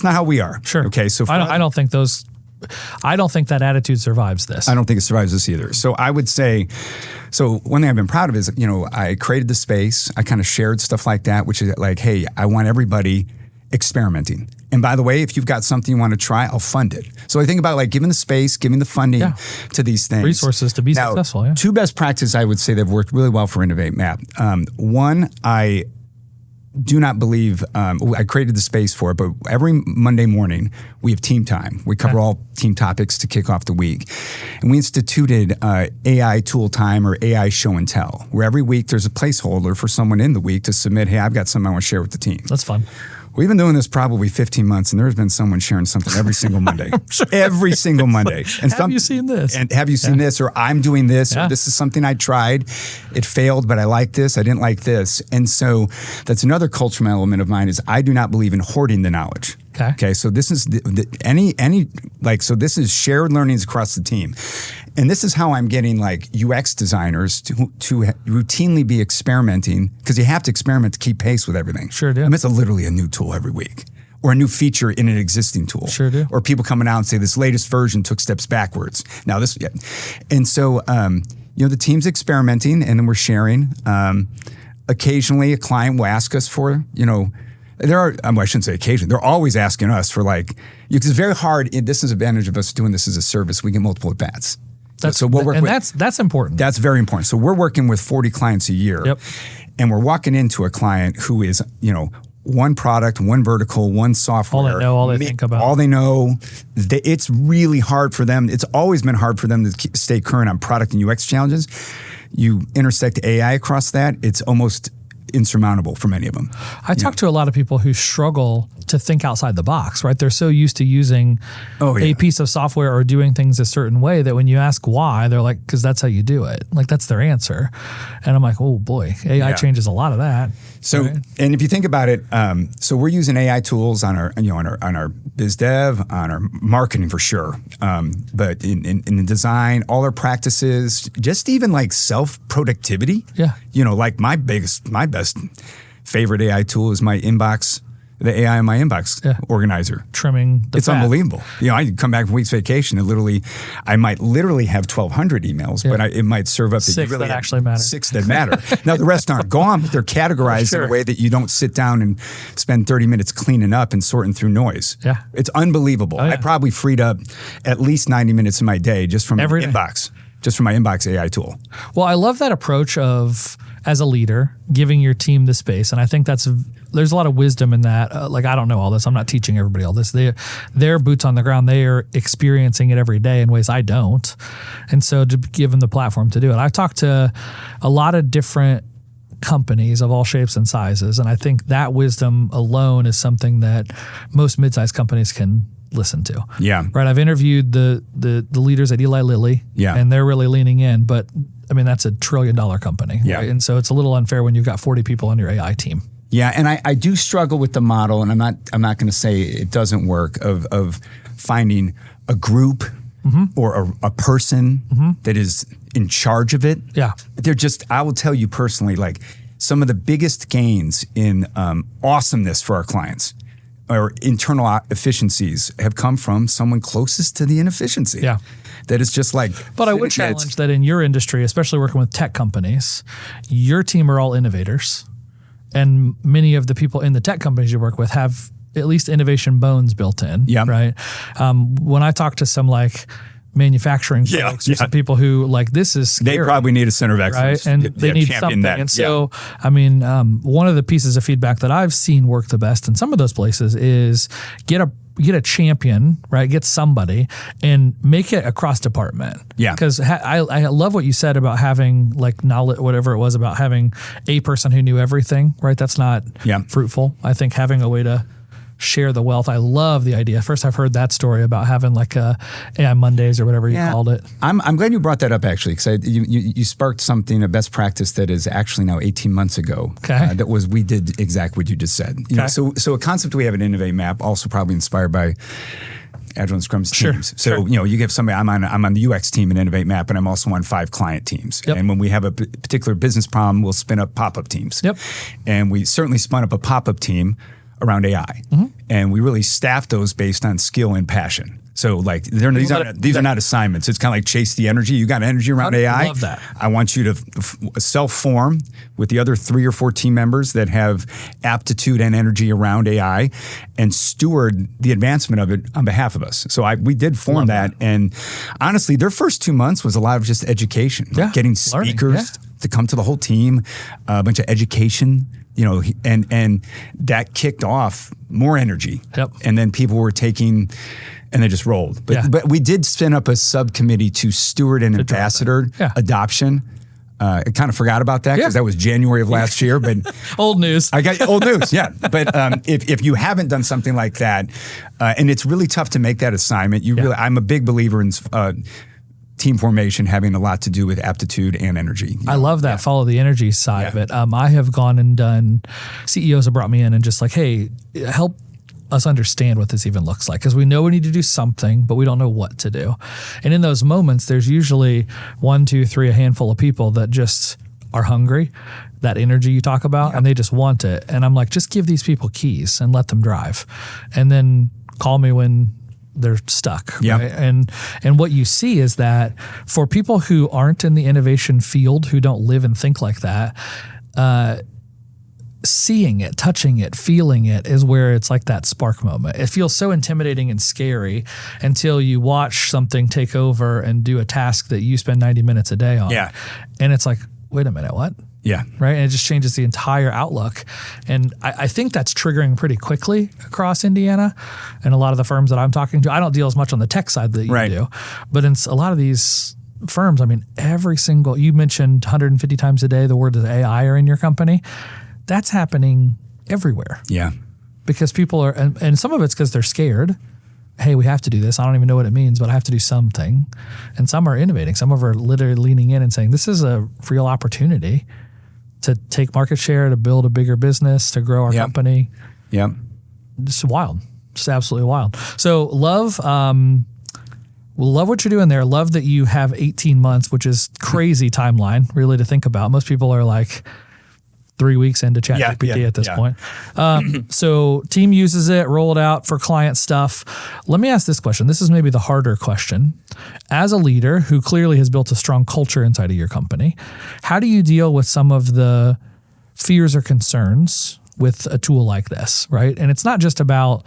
[SPEAKER 2] not how we are.
[SPEAKER 4] Sure.
[SPEAKER 2] Okay. So
[SPEAKER 4] I don't think that attitude survives this.
[SPEAKER 2] I don't think it survives this either. So I would say, one thing I've been proud of is, I created the space. I kind of shared stuff like that, which is like, hey, I want everybody experimenting. And by the way, if you've got something you want to try, I'll fund it. So I think about like giving the space, giving the funding to these things.
[SPEAKER 4] Resources to be successful. Yeah.
[SPEAKER 2] Two best practices I would say that have worked really well for InnovateMap. One, I do not believe, I created the space for it, but every Monday morning we have team time. We cover all team topics to kick off the week. And we instituted AI tool time or AI show and tell, where every week there's a placeholder for someone in the week to submit, hey, I've got something I want to share with the team.
[SPEAKER 4] That's fun.
[SPEAKER 2] We've been doing this probably 15 months, and there's been someone sharing something every single Monday. Sure. Every single Monday. And
[SPEAKER 4] have you seen this?
[SPEAKER 2] And have you seen this? Or I'm doing this. Or this is something I tried. It failed, but I like this. I didn't like this. And so that's another cultural element of mine is I do not believe in hoarding the knowledge. Okay. So this is so this is shared learnings across the team. And this is how I'm getting like UX designers to routinely be experimenting, because you have to experiment to keep pace with everything.
[SPEAKER 4] Sure do.
[SPEAKER 2] I mean, it's literally a new tool every week, or a new feature in an existing tool.
[SPEAKER 4] Sure do.
[SPEAKER 2] Or people coming out and say this latest version took steps backwards. Now this, and so the team's experimenting, and then we're sharing. Occasionally, a client will ask us for I shouldn't say occasion. They're always asking us for because it's very hard. This is the advantage of us doing this as a service. We get multiple at-bats.
[SPEAKER 4] That's important.
[SPEAKER 2] That's very important. So we're working with 40 clients a year.
[SPEAKER 4] Yep.
[SPEAKER 2] And we're walking into a client who is, one product, one vertical, one software.
[SPEAKER 4] All they know, all they think about.
[SPEAKER 2] All they know. It's really hard for them. It's always been hard for them to stay current on product and UX challenges. You intersect AI across that, it's almost insurmountable for many of them.
[SPEAKER 4] I talk to a lot of people who struggle to think outside the box, right? They're so used to using a piece of software or doing things a certain way that when you ask why, they're like, because that's how you do it. Like that's their answer. And I'm like, oh boy, AI changes a lot of that.
[SPEAKER 2] So, right? And if you think about it, so we're using AI tools on our biz dev, on our marketing for sure. But in the design, all our practices, just even like self-productivity.
[SPEAKER 4] Yeah.
[SPEAKER 2] Like my best favorite AI tool is my inbox, the AI in my inbox organizer.
[SPEAKER 4] Trimming the
[SPEAKER 2] It's
[SPEAKER 4] fat.
[SPEAKER 2] unbelievable. I come back from a week's vacation and I might literally have 1,200 emails, but it might serve up
[SPEAKER 4] six that actually matter.
[SPEAKER 2] 6 that matter. Now, the rest aren't gone, but they're categorized in a way that you don't sit down and spend 30 minutes cleaning up and sorting through noise.
[SPEAKER 4] Yeah.
[SPEAKER 2] It's unbelievable. I probably freed up at least 90 minutes of my day just from
[SPEAKER 4] Every day.
[SPEAKER 2] inbox. Just from my inbox AI tool.
[SPEAKER 4] Well, I love that approach of, as a leader, giving your team the space. And I think there's a lot of wisdom in that. I don't know all this. I'm not teaching everybody all this. They're boots on the ground. They are experiencing it every day in ways I don't. And so to give them the platform to do it. I've talked to a lot of different companies of all shapes and sizes. And I think that wisdom alone is something that most mid-sized companies can listen to.
[SPEAKER 2] Yeah.
[SPEAKER 4] Right. I've interviewed the leaders at Eli Lilly.
[SPEAKER 2] Yeah.
[SPEAKER 4] And they're really leaning in. But I mean, that's $1 trillion company.
[SPEAKER 2] Yeah.
[SPEAKER 4] Right? And so it's a little unfair when you've got 40 people on your AI team.
[SPEAKER 2] Yeah. And I do struggle with the model, and I'm not going to say it doesn't work, of finding a group or a person that is in charge of it.
[SPEAKER 4] Yeah.
[SPEAKER 2] I will tell you personally, some of the biggest gains in awesomeness for our clients or internal efficiencies have come from someone closest to the inefficiency.
[SPEAKER 4] Yeah.
[SPEAKER 2] That is just like.
[SPEAKER 4] But I would challenge that in your industry, especially working with tech companies, your team are all innovators. And many of the people in the tech companies you work with have at least innovation bones built in.
[SPEAKER 2] Yeah.
[SPEAKER 4] Right. When I talk to some manufacturing folks or some people who this is scary.
[SPEAKER 2] They probably need a center of excellence.
[SPEAKER 4] Right? And they need something.
[SPEAKER 2] That.
[SPEAKER 4] And so, I mean, one of the pieces of feedback that I've seen work the best in some of those places is get a champion, right? Get somebody and make it across department. Yeah. Because I love what you said about having knowledge, whatever it was, about having a person who knew everything, right? That's not fruitful. I think having a way to share the wealth. I love the idea. First, I've heard that story about having AI Mondays or whatever you called it.
[SPEAKER 2] I'm glad you brought that up actually, because you sparked something, a best practice that is actually now 18 months ago.
[SPEAKER 4] Okay.
[SPEAKER 2] We did exactly what you just said. So a concept we have at InnovateMap, also probably inspired by Agile and Scrum's teams. So you give somebody. I'm on the UX team at InnovateMap, and I'm also on 5 client teams. Yep. And when we have a particular business problem, we'll spin up pop-up teams.
[SPEAKER 4] Yep.
[SPEAKER 2] And we certainly spun up a pop-up team around AI. And we really staff those based on skill and passion. So like these are not assignments. It's kind of like chase the energy. You got energy around AI.
[SPEAKER 4] I love that.
[SPEAKER 2] I want you to self-form with the other 3 or 4 team members that have aptitude and energy around AI and steward the advancement of it on behalf of us. So we did form that. And honestly, their first 2 months was a lot of just education. Like getting speakers to come to the whole team, a bunch of education, and that kicked off more energy. And then people were taking... And they just rolled. But we did spin up a subcommittee to steward and ambassador adoption. I kind of forgot about that because that was January of last year. But
[SPEAKER 4] old news.
[SPEAKER 2] I got old news, But if you haven't done something like that, and it's really tough to make that assignment, I'm a big believer in team formation having a lot to do with aptitude and energy.
[SPEAKER 4] I love that. Follow the energy side of it. I have gone and done, CEOs have brought me in and just like, hey, help us understand what this even looks like, because we know we need to do something, but we don't know what to do. And in those moments, there's usually 1, 2, 3, a handful of people that just are hungry, that energy you talk about, and they just want it. And I'm like, just give these people keys and let them drive. And then call me when they're stuck. Right? And what you see is that for people who aren't in the innovation field, who don't live and think like that, seeing it, touching it, feeling it is where it's like that spark moment. It feels so intimidating and scary until you watch something take over and do a task that you spend 90 minutes a day on. And it's like, wait a minute, what? Right. And it just changes the entire outlook. And I think that's triggering pretty quickly across Indiana. And a lot of the firms that I'm talking to, I don't deal as much on the tech side that you do, but in a lot of these firms, I mean, you mentioned 150 times a day, the word is AI are in your company. That's happening everywhere. Because people are, and some of it's because they're scared. Hey, we have to do this. I don't even know what it means, but I have to do something. And some are innovating. Some of them are literally leaning in and saying, this is a real opportunity to take market share, to build a bigger business, to grow our company. It's wild. Just absolutely wild. So love what you're doing there. Love that you have 18 months, which is crazy timeline really to think about. Most people are like 3 weeks into ChatGPT at this point. So team uses it, roll it out for client stuff. Let me ask this question. This is maybe the harder question. As a leader who clearly has built a strong culture inside of your company, how do you deal with some of the fears or concerns with a tool like this, right? And it's not just about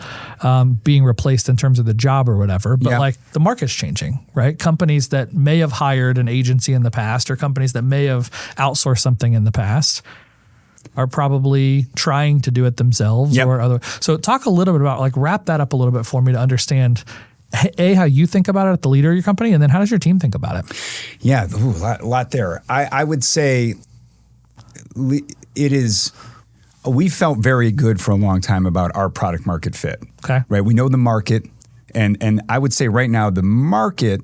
[SPEAKER 4] being replaced in terms of the job or whatever, but like the market's changing, right? Companies that may have hired an agency in the past or companies that may have outsourced something in the past are probably trying to do it themselves or other. So talk a little bit about, like, wrap that up a little bit for me to understand, A, how you think about it at the leader of your company, and then how does your team think about it?
[SPEAKER 2] Yeah, a lot there. I would say it is, we felt very good for a long time about our product market fit.
[SPEAKER 4] Okay.
[SPEAKER 2] Right? We know the market, and I would say right now the market,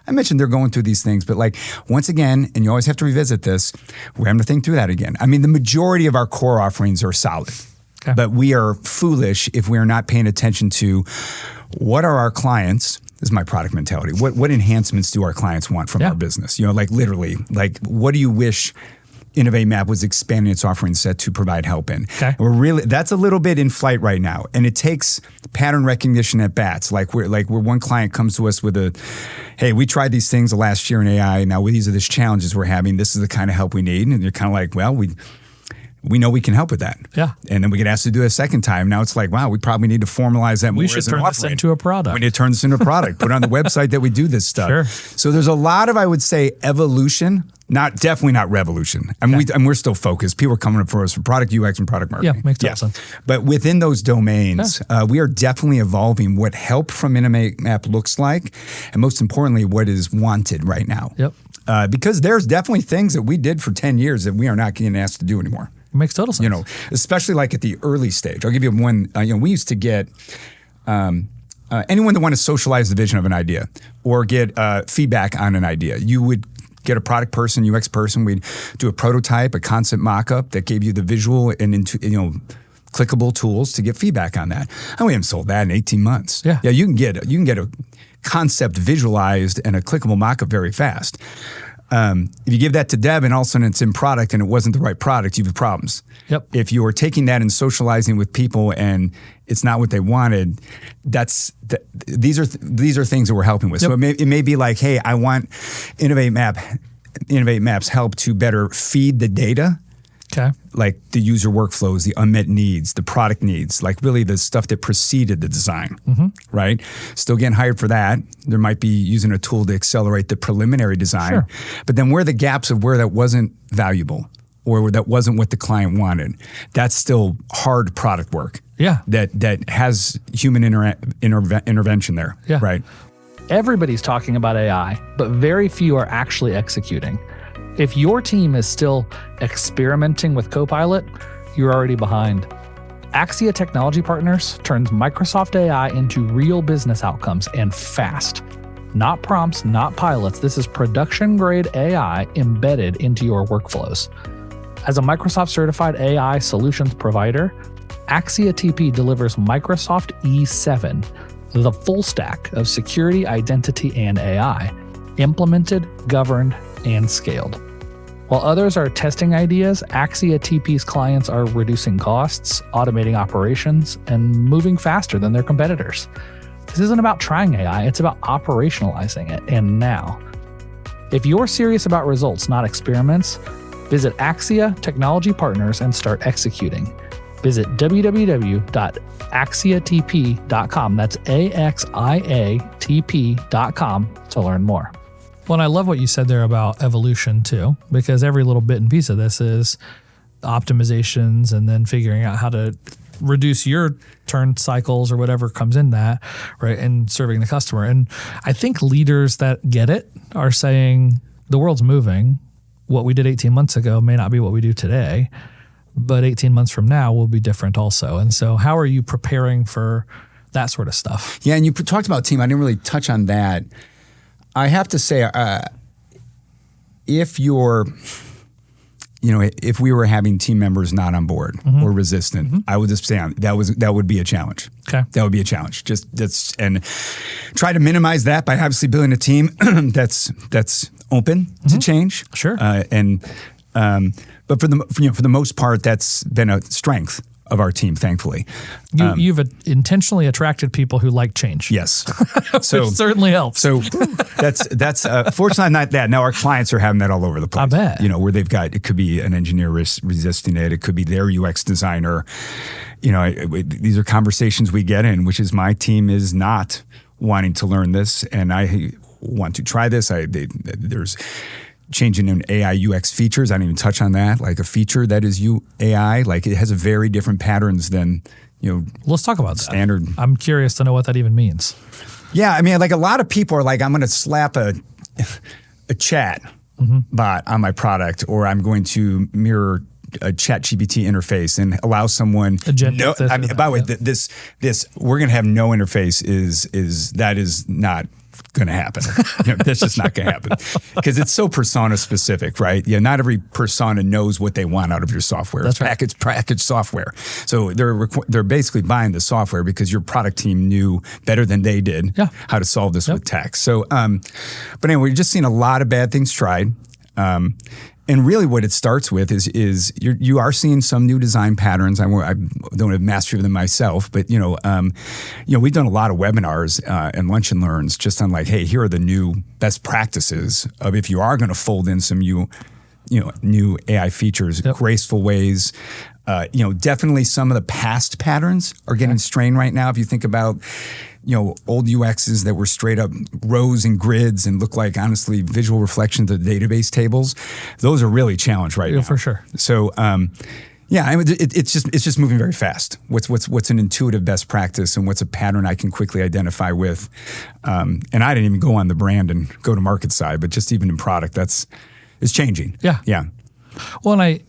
[SPEAKER 2] I mentioned they're going through these things, but like, once again, and you always have to revisit this, we're having to think through that again. I mean, the majority of our core offerings are solid, but we are foolish if we are not paying attention to what are our clients. This is my product mentality. What enhancements do our clients want from our business? Like literally, like, what do you wish InnovateMap was expanding its offering set to provide help in? That's a little bit in flight right now, and it takes pattern recognition at bats. Like where one client comes to us with hey, we tried these things last year in AI. Now these are the challenges we're having. This is the kind of help we need, and you're kind of like, well, we know we can help with that. And then we get asked to do it a second time. Now it's like, wow, we probably need to formalize that more.
[SPEAKER 4] We should turn this into a product.
[SPEAKER 2] We need to turn this into a product. Put it on the website that we do this stuff. So there's a lot of, I would say, evolution. Definitely not revolution. I mean, we're still focused. People are coming up for us for product UX and product marketing.
[SPEAKER 4] Yeah, makes total sense.
[SPEAKER 2] But within those domains, we are definitely evolving what help from InnovateMap looks like, and most importantly, what is wanted right now. Because there's definitely things that we did for 10 years that we are not getting asked to do anymore.
[SPEAKER 4] It makes total sense.
[SPEAKER 2] Especially like at the early stage. I'll give you one. We used to get anyone that wanted to socialize the vision of an idea or get feedback on an idea. You would get a product person, UX person. We'd do a prototype, a concept mock-up that gave you the visual and clickable tools to get feedback on that. And we haven't sold that in 18 months. You can get a concept visualized and a clickable mock-up very fast. If you give that to dev and all of a sudden it's in product and it wasn't the right product, you have problems.
[SPEAKER 4] Yep.
[SPEAKER 2] If you're taking that and socializing with people and it's not what they wanted, these are things that we're helping with.
[SPEAKER 4] Yep.
[SPEAKER 2] So it may be like, hey, I want InnovateMap's help to better feed the data.
[SPEAKER 4] Okay.
[SPEAKER 2] Like the user workflows, the unmet needs, the product needs, like really the stuff that preceded the design, right? Still getting hired for that. There might be using a tool to accelerate the preliminary design.
[SPEAKER 4] Sure.
[SPEAKER 2] But then where are the gaps of where that wasn't valuable or where that wasn't what the client wanted? That's still hard product work.
[SPEAKER 4] Yeah.
[SPEAKER 2] That has human intervention there,
[SPEAKER 4] Yeah.
[SPEAKER 2] right?
[SPEAKER 4] Everybody's talking about AI, but very few are actually executing. If your team is still experimenting with Copilot, you're already behind. Axia Technology Partners turns Microsoft AI into real business outcomes and fast. Not prompts, not pilots. This is production-grade AI embedded into your workflows. As a Microsoft certified AI solutions provider, Axia TP delivers Microsoft E7, the full stack of security, identity, and AI, implemented, governed, and scaled. While others are testing ideas, Axia TP's clients are reducing costs, automating operations, and moving faster than their competitors. This isn't about trying AI, it's about operationalizing it, and now. If you're serious about results, not experiments, visit Axia Technology Partners and start executing. Visit www.axiatp.com. That's AXIATP.com to learn more.
[SPEAKER 3] Well, and I love what you said there about evolution too, because every little bit and piece of this is optimizations and then figuring out how to reduce your turn cycles or whatever comes in that, right, and serving the customer. And I think leaders that get it are saying the world's moving. What we did 18 months ago may not be what we do today, but 18 months from now will be different also. And so how are you preparing for that sort of stuff?
[SPEAKER 2] Yeah, and you talked about team. I didn't really touch on that. I have to say, if we were having team members not on board or resistant, I would just say that would be a challenge.
[SPEAKER 4] Okay.
[SPEAKER 2] That would be a challenge. And try to minimize that by obviously building a team that's open to change.
[SPEAKER 4] Sure.
[SPEAKER 2] But for the most part, that's been a strength of our team, thankfully.
[SPEAKER 3] You've intentionally attracted people who like change.
[SPEAKER 2] Yes.
[SPEAKER 3] Which certainly helps.
[SPEAKER 2] So that's fortunately not that. Now our clients are having that all over the place.
[SPEAKER 4] I bet.
[SPEAKER 2] Where they've got, it could be an engineer resisting it. It could be their UX designer. These are conversations we get in, which is my team is not wanting to learn this and I want to try this. There's changing in AI UX features. I didn't even touch on that. Like a feature that is AI, like it has a very different patterns than,
[SPEAKER 3] let's talk about
[SPEAKER 2] standard.
[SPEAKER 3] That. I'm curious to know what that even means.
[SPEAKER 2] Yeah. I mean, like a lot of people are like, I'm going to slap a chat bot on my product, or I'm going to mirror a ChatGPT interface and allow someone. By the way, this we're going to have no interface is not going to happen. That's just not going to happen because it's so persona specific, right? Yeah, not every persona knows what they want out of your software.
[SPEAKER 4] That's
[SPEAKER 2] it's packaged software. So they're basically buying the software because your product team knew better than they did how to solve this with text. So, but anyway, we've just seen a lot of bad things tried. And really what it starts with is you are seeing some new design patterns. I don't have mastery of them myself, but we've done a lot of webinars and lunch and learns just on like, hey, here are the new best practices of if you are going to fold in some new AI features, graceful ways. Definitely some of the past patterns are getting strained right now. If you think about old UXs that were straight up rows and grids and look like, honestly, visual reflections of the database tables, those are really challenged right now.
[SPEAKER 4] For sure.
[SPEAKER 2] So, it's just moving very fast. What's an intuitive best practice and what's a pattern I can quickly identify with? And I didn't even go on the brand and go to market side, but just even in product, it's changing.
[SPEAKER 4] Yeah.
[SPEAKER 2] Yeah.
[SPEAKER 3] Well, and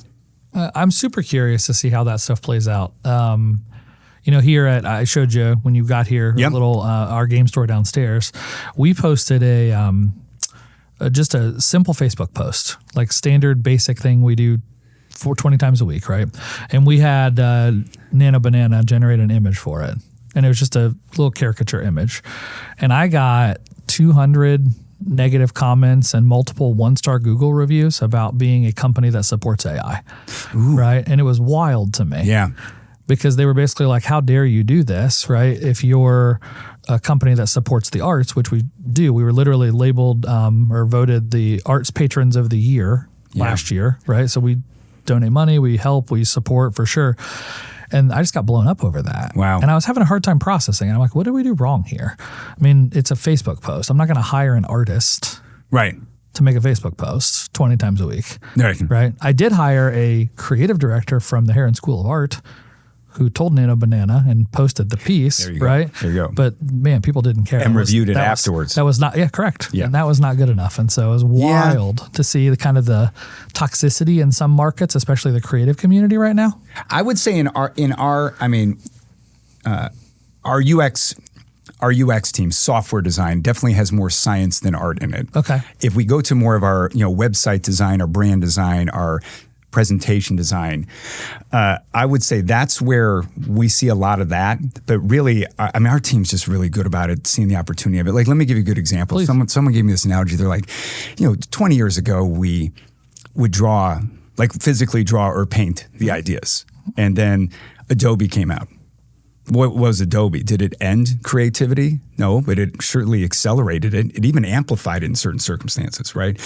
[SPEAKER 3] I'm super curious to see how that stuff plays out. Here I showed you when you got here a little our game store downstairs. We posted just a simple Facebook post, like standard basic thing we do 20 times a week, right? And we had Nano Banana generate an image for it, and it was just a little caricature image, and I got 200
[SPEAKER 4] negative comments and multiple 1-star Google reviews about being a company that supports AI.
[SPEAKER 2] Ooh.
[SPEAKER 4] Right. And it was wild to me.
[SPEAKER 2] Yeah.
[SPEAKER 4] Because they were basically like, how dare you do this, right? If you're a company that supports the arts, which we do, we were literally labeled or voted the Arts Patrons of the Year last year, right? So we donate money, we help, we support for sure. And I just got blown up over that.
[SPEAKER 2] Wow.
[SPEAKER 4] And I was having a hard time processing. And I'm like, what did we do wrong here? I mean, it's a Facebook post. I'm not going to hire an artist
[SPEAKER 2] Right.
[SPEAKER 4] to make a Facebook post 20 times a week.
[SPEAKER 2] Right.
[SPEAKER 4] Right. I did hire a creative director from the Heron School of Art who told Nano Banana and posted the piece,
[SPEAKER 2] There you go.
[SPEAKER 4] right?
[SPEAKER 2] There you go.
[SPEAKER 4] But man, people didn't care.
[SPEAKER 2] And reviewed it afterwards.
[SPEAKER 4] That was not, correct.
[SPEAKER 2] Yeah.
[SPEAKER 4] And that was not good enough. And so it was wild to see the kind of the toxicity in some markets, especially the creative community right now.
[SPEAKER 2] I would say our UX team, software design, definitely has more science than art in it.
[SPEAKER 4] Okay.
[SPEAKER 2] If we go to more of our website design, our brand design, our presentation design, I would say that's where we see a lot of that. But really, I mean, our team's just really good about it, seeing the opportunity of it. Like, let me give you a good example.
[SPEAKER 4] Please.
[SPEAKER 2] Someone gave me this analogy. They're like, 20 years ago, we would draw, like physically draw or paint the ideas. And then Adobe came out. What was Adobe? Did it end creativity? No, but it surely accelerated it. It even amplified it in certain circumstances, right?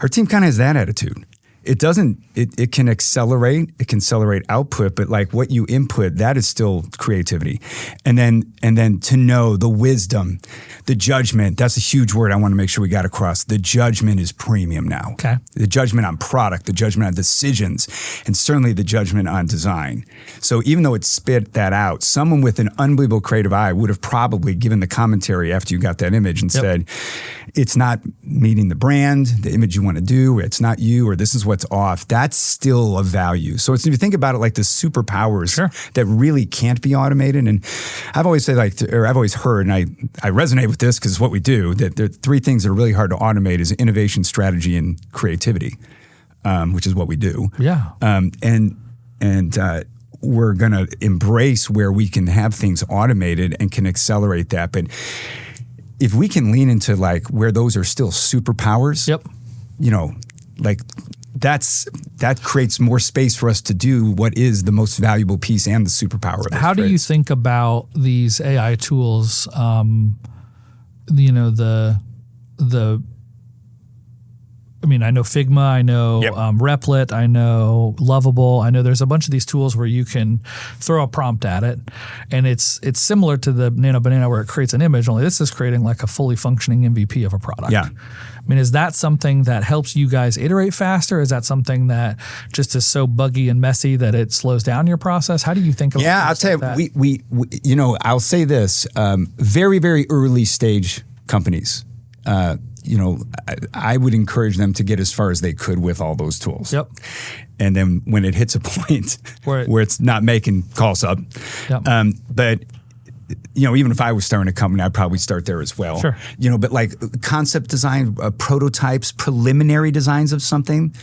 [SPEAKER 2] Our team kind of has that attitude. It doesn't, it can accelerate output, but like what you input, that is still creativity. And then to know the wisdom, the judgment, that's a huge word I want to make sure we got across. The judgment is premium now.
[SPEAKER 4] Okay.
[SPEAKER 2] The judgment on product, the judgment on decisions, and certainly the judgment on design. So even though it spit that out, someone with an unbelievable creative eye would have probably given the commentary after you got that image and said, it's not meeting the brand, the image you want to do, it's not you, or this is what's off. That's still a value. So if you think about it like the superpowers that really can't be automated. And I've always said, I've always heard, and I resonate with this because it's what we do, that there are three things that are really hard to automate: is innovation, strategy, and creativity, which is what we do.
[SPEAKER 4] Yeah.
[SPEAKER 2] And we're going to embrace where we can have things automated and can accelerate that. But if we can lean into like where those are still superpowers, that creates more space for us to do what is the most valuable piece and the superpower of those
[SPEAKER 4] How do you
[SPEAKER 2] traits.
[SPEAKER 4] think about these AI tools? I mean, I know Figma, I know Replit, I know Lovable. I know there's a bunch of these tools where you can throw a prompt at it, and it's similar to the Nano Banana where it creates an image, only this is creating like a fully functioning MVP of a product.
[SPEAKER 2] Yeah.
[SPEAKER 4] I mean, is that something that helps you guys iterate faster? Is that something that just is so buggy and messy that it slows down your process? How do you think about
[SPEAKER 2] I'll tell you, we I'll say this, very, very early stage companies, I would encourage them to get as far as they could with all those tools.
[SPEAKER 4] Yep.
[SPEAKER 2] And then when it hits a point where it's not making calls up, but even if I was starting a company, I'd probably start there as well.
[SPEAKER 4] Sure.
[SPEAKER 2] But like concept design, prototypes, preliminary designs of something,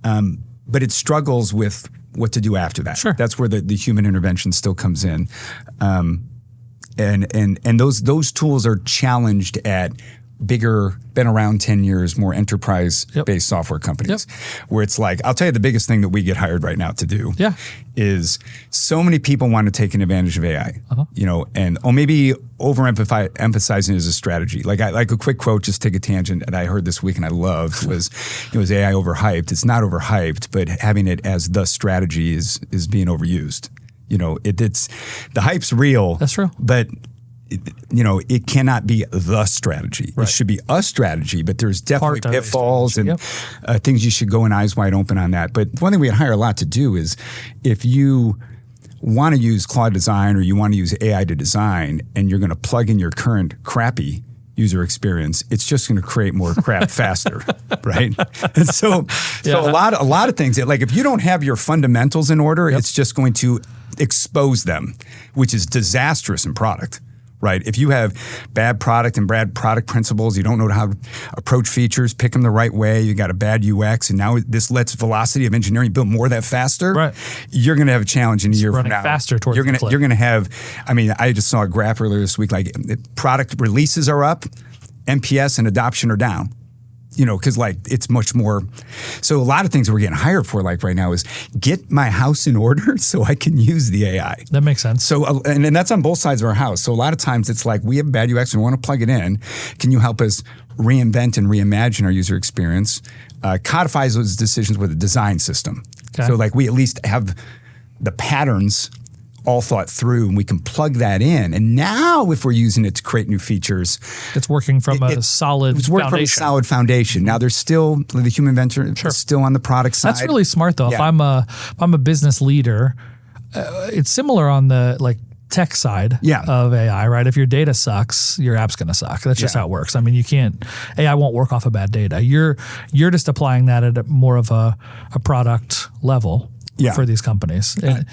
[SPEAKER 2] but it struggles with what to do after that.
[SPEAKER 4] Sure.
[SPEAKER 2] That's where the human intervention still comes in. And those tools are challenged at bigger, been around 10 years, more enterprise-based software companies, where it's like, I'll tell you the biggest thing that we get hired right now to do is so many people want to take an advantage of AI, and maybe overemphasizing it as a strategy. Like a quick quote, just take a tangent, that I heard this week and I loved was AI overhyped? It's not overhyped, but having it as the strategy is being overused. It's the hype's real.
[SPEAKER 4] That's real.
[SPEAKER 2] But it cannot be the strategy. Right. It should be a strategy, but there's definitely pitfalls and things you should go in eyes wide open on that. But one thing we hire a lot to do is if you want to use Claude Design or you want to use AI to design and you're going to plug in your current crappy user experience, it's just going to create more crap faster, right? And so a lot of things, like if you don't have your fundamentals in order, it's just going to expose them, which is disastrous in product. Right. If you have bad product and bad product principles, you don't know how to approach features, pick them the right way, you got a bad UX, and now this lets velocity of engineering build more of that faster. Right. You're going to have a challenge in a year from now.
[SPEAKER 4] Faster towards
[SPEAKER 2] you're going to have. I mean, I just saw a graph earlier this week. Like product releases are up, NPS and adoption are down. Because like it's much more. So a lot of things that we're getting hired for, like right now, is get my house in order so I can use the AI.
[SPEAKER 4] That makes sense.
[SPEAKER 2] So and that's on both sides of our house. So a lot of times it's like we have bad UX and we want to plug it in. Can you help us reinvent and reimagine our user experience? Codifies those decisions with a design system. Okay. So like we at least have the patterns all thought through, and we can plug that in. And now, if we're using it to create new features,
[SPEAKER 4] it's working from a solid foundation. It's working from a
[SPEAKER 2] solid foundation. Now, there's still the human inventor, still on the product side.
[SPEAKER 4] That's really smart, though. Yeah. If I'm a business leader, it's similar on the tech side of AI, right? If your data sucks, your app's going to suck. That's just how it works. I mean, AI won't work off of bad data. You're just applying that at more of a product level. For these companies. And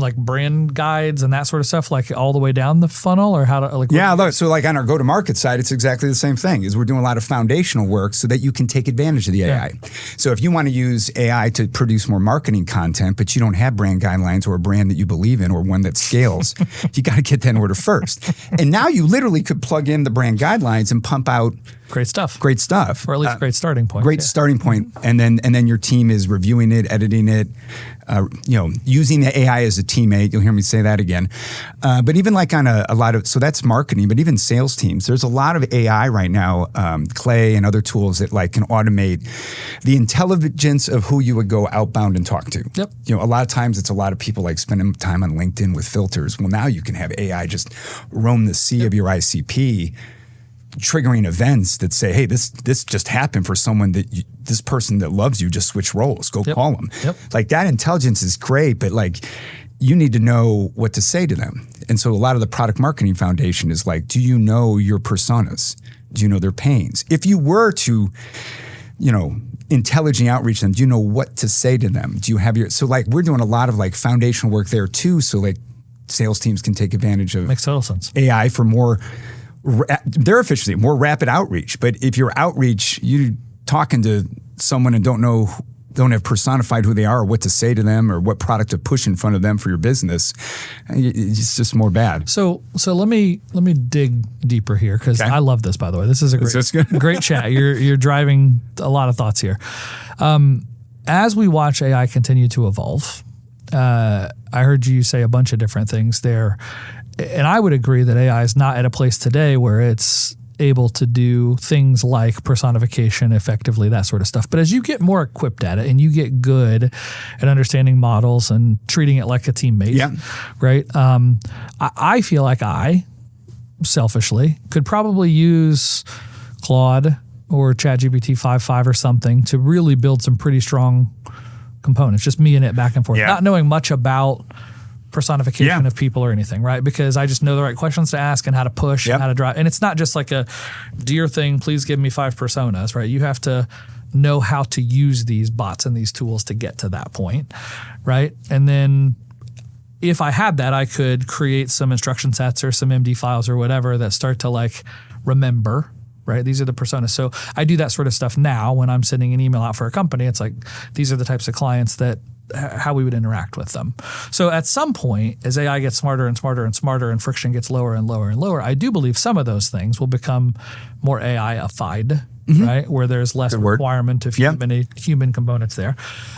[SPEAKER 4] like brand guides and that sort of stuff, like all the way down the funnel, or how to
[SPEAKER 2] so like on our go-to-market side, it's exactly the same thing. Is we're doing a lot of foundational work so that you can take advantage of the AI. So if you want to use AI to produce more marketing content, but you don't have brand guidelines or a brand that you believe in or one that scales, you got to get that in order first. And now you literally could plug in the brand guidelines and pump out
[SPEAKER 4] great stuff,
[SPEAKER 2] or at least
[SPEAKER 4] a great starting point.
[SPEAKER 2] Starting point, and then your team is reviewing it, editing it, using the AI as a teammate. You'll hear me say that again. But even like on a lot of, so that's marketing, but even sales teams, there's a lot of AI right now, Clay and other tools that like can automate the intelligence of who you would go outbound and talk to.
[SPEAKER 4] Yep.
[SPEAKER 2] A lot of times it's a lot of people like spending time on LinkedIn with filters. Well, now you can have AI just roam the sea of your ICP, triggering events that say, hey, this just happened for someone this person that loves you just switched roles. Go call them.
[SPEAKER 4] Yep.
[SPEAKER 2] Like that intelligence is great, but like you need to know what to say to them. And so a lot of the product marketing foundation is like, do you know your personas? Do you know their pains? If you were to, intelligently outreach them, do you know what to say to them? Do you have so like we're doing a lot of like foundational work there too. So like sales teams can take advantage of
[SPEAKER 4] makes total sense.
[SPEAKER 2] AI for more their efficiency, more rapid outreach. But if your outreach, you talking to someone and don't have personified who they are or what to say to them or what product to push in front of them for your business, it's just more bad.
[SPEAKER 4] So let me dig deeper here because I love this, by the way. This is a great chat. You're driving a lot of thoughts here. As we watch AI continue to evolve, I heard you say a bunch of different things there. And I would agree that AI is not at a place today where it's able to do things like personification effectively, that sort of stuff. But as you get more equipped at it and you get good at understanding models and treating it like a teammate, right? I feel like I, selfishly, could probably use Claude or ChatGPT 5.5 or something to really build some pretty strong components, just me and it back and forth, not knowing much about personification of people or anything, right? Because I just know the right questions to ask and how to push and how to drive. And it's not just like a dear thing, please give me 5 personas, right? You have to know how to use these bots and these tools to get to that point, right? And then if I had that, I could create some instruction sets or some MD files or whatever that start to like remember, right? These are the personas. So I do that sort of stuff now when I'm sending an email out for a company. It's like, these are the types of clients that how we would interact with them. So at some point, as AI gets smarter and smarter and smarter and friction gets lower and lower and lower, I do believe some of those things will become more AI-ified, right? Where there's less requirement of human components there.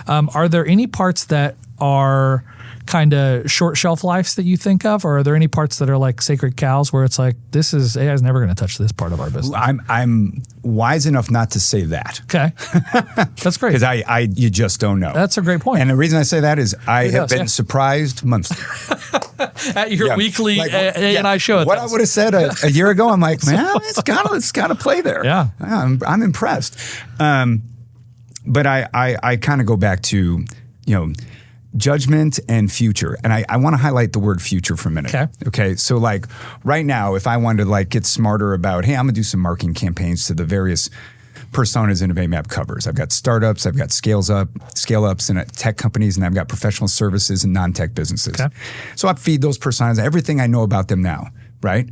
[SPEAKER 4] Are there any parts that are kind of short shelf lives that you think of, or are there any parts that are like sacred cows where it's like, AI is never going to touch this part of our business?
[SPEAKER 2] I'm wise enough not to say that.
[SPEAKER 4] Okay, that's great.
[SPEAKER 2] Because you just don't know.
[SPEAKER 4] That's a great point.
[SPEAKER 2] And the reason I say that is I have been surprised monthly.
[SPEAKER 4] At your weekly AI show.
[SPEAKER 2] What I would have said a year ago, I'm like, man, it's got to play there.
[SPEAKER 4] Yeah,
[SPEAKER 2] I'm impressed. But I kind of go back to, judgment and future. And I want to highlight the word future for a minute. Okay. So like right now, if I wanted to like get smarter about, hey, I'm gonna do some marketing campaigns to the various personas InnovateMap covers. I've got startups, I've got scale-ups and tech companies, and I've got professional services and non-tech businesses. So I feed those personas everything I know about them now, right?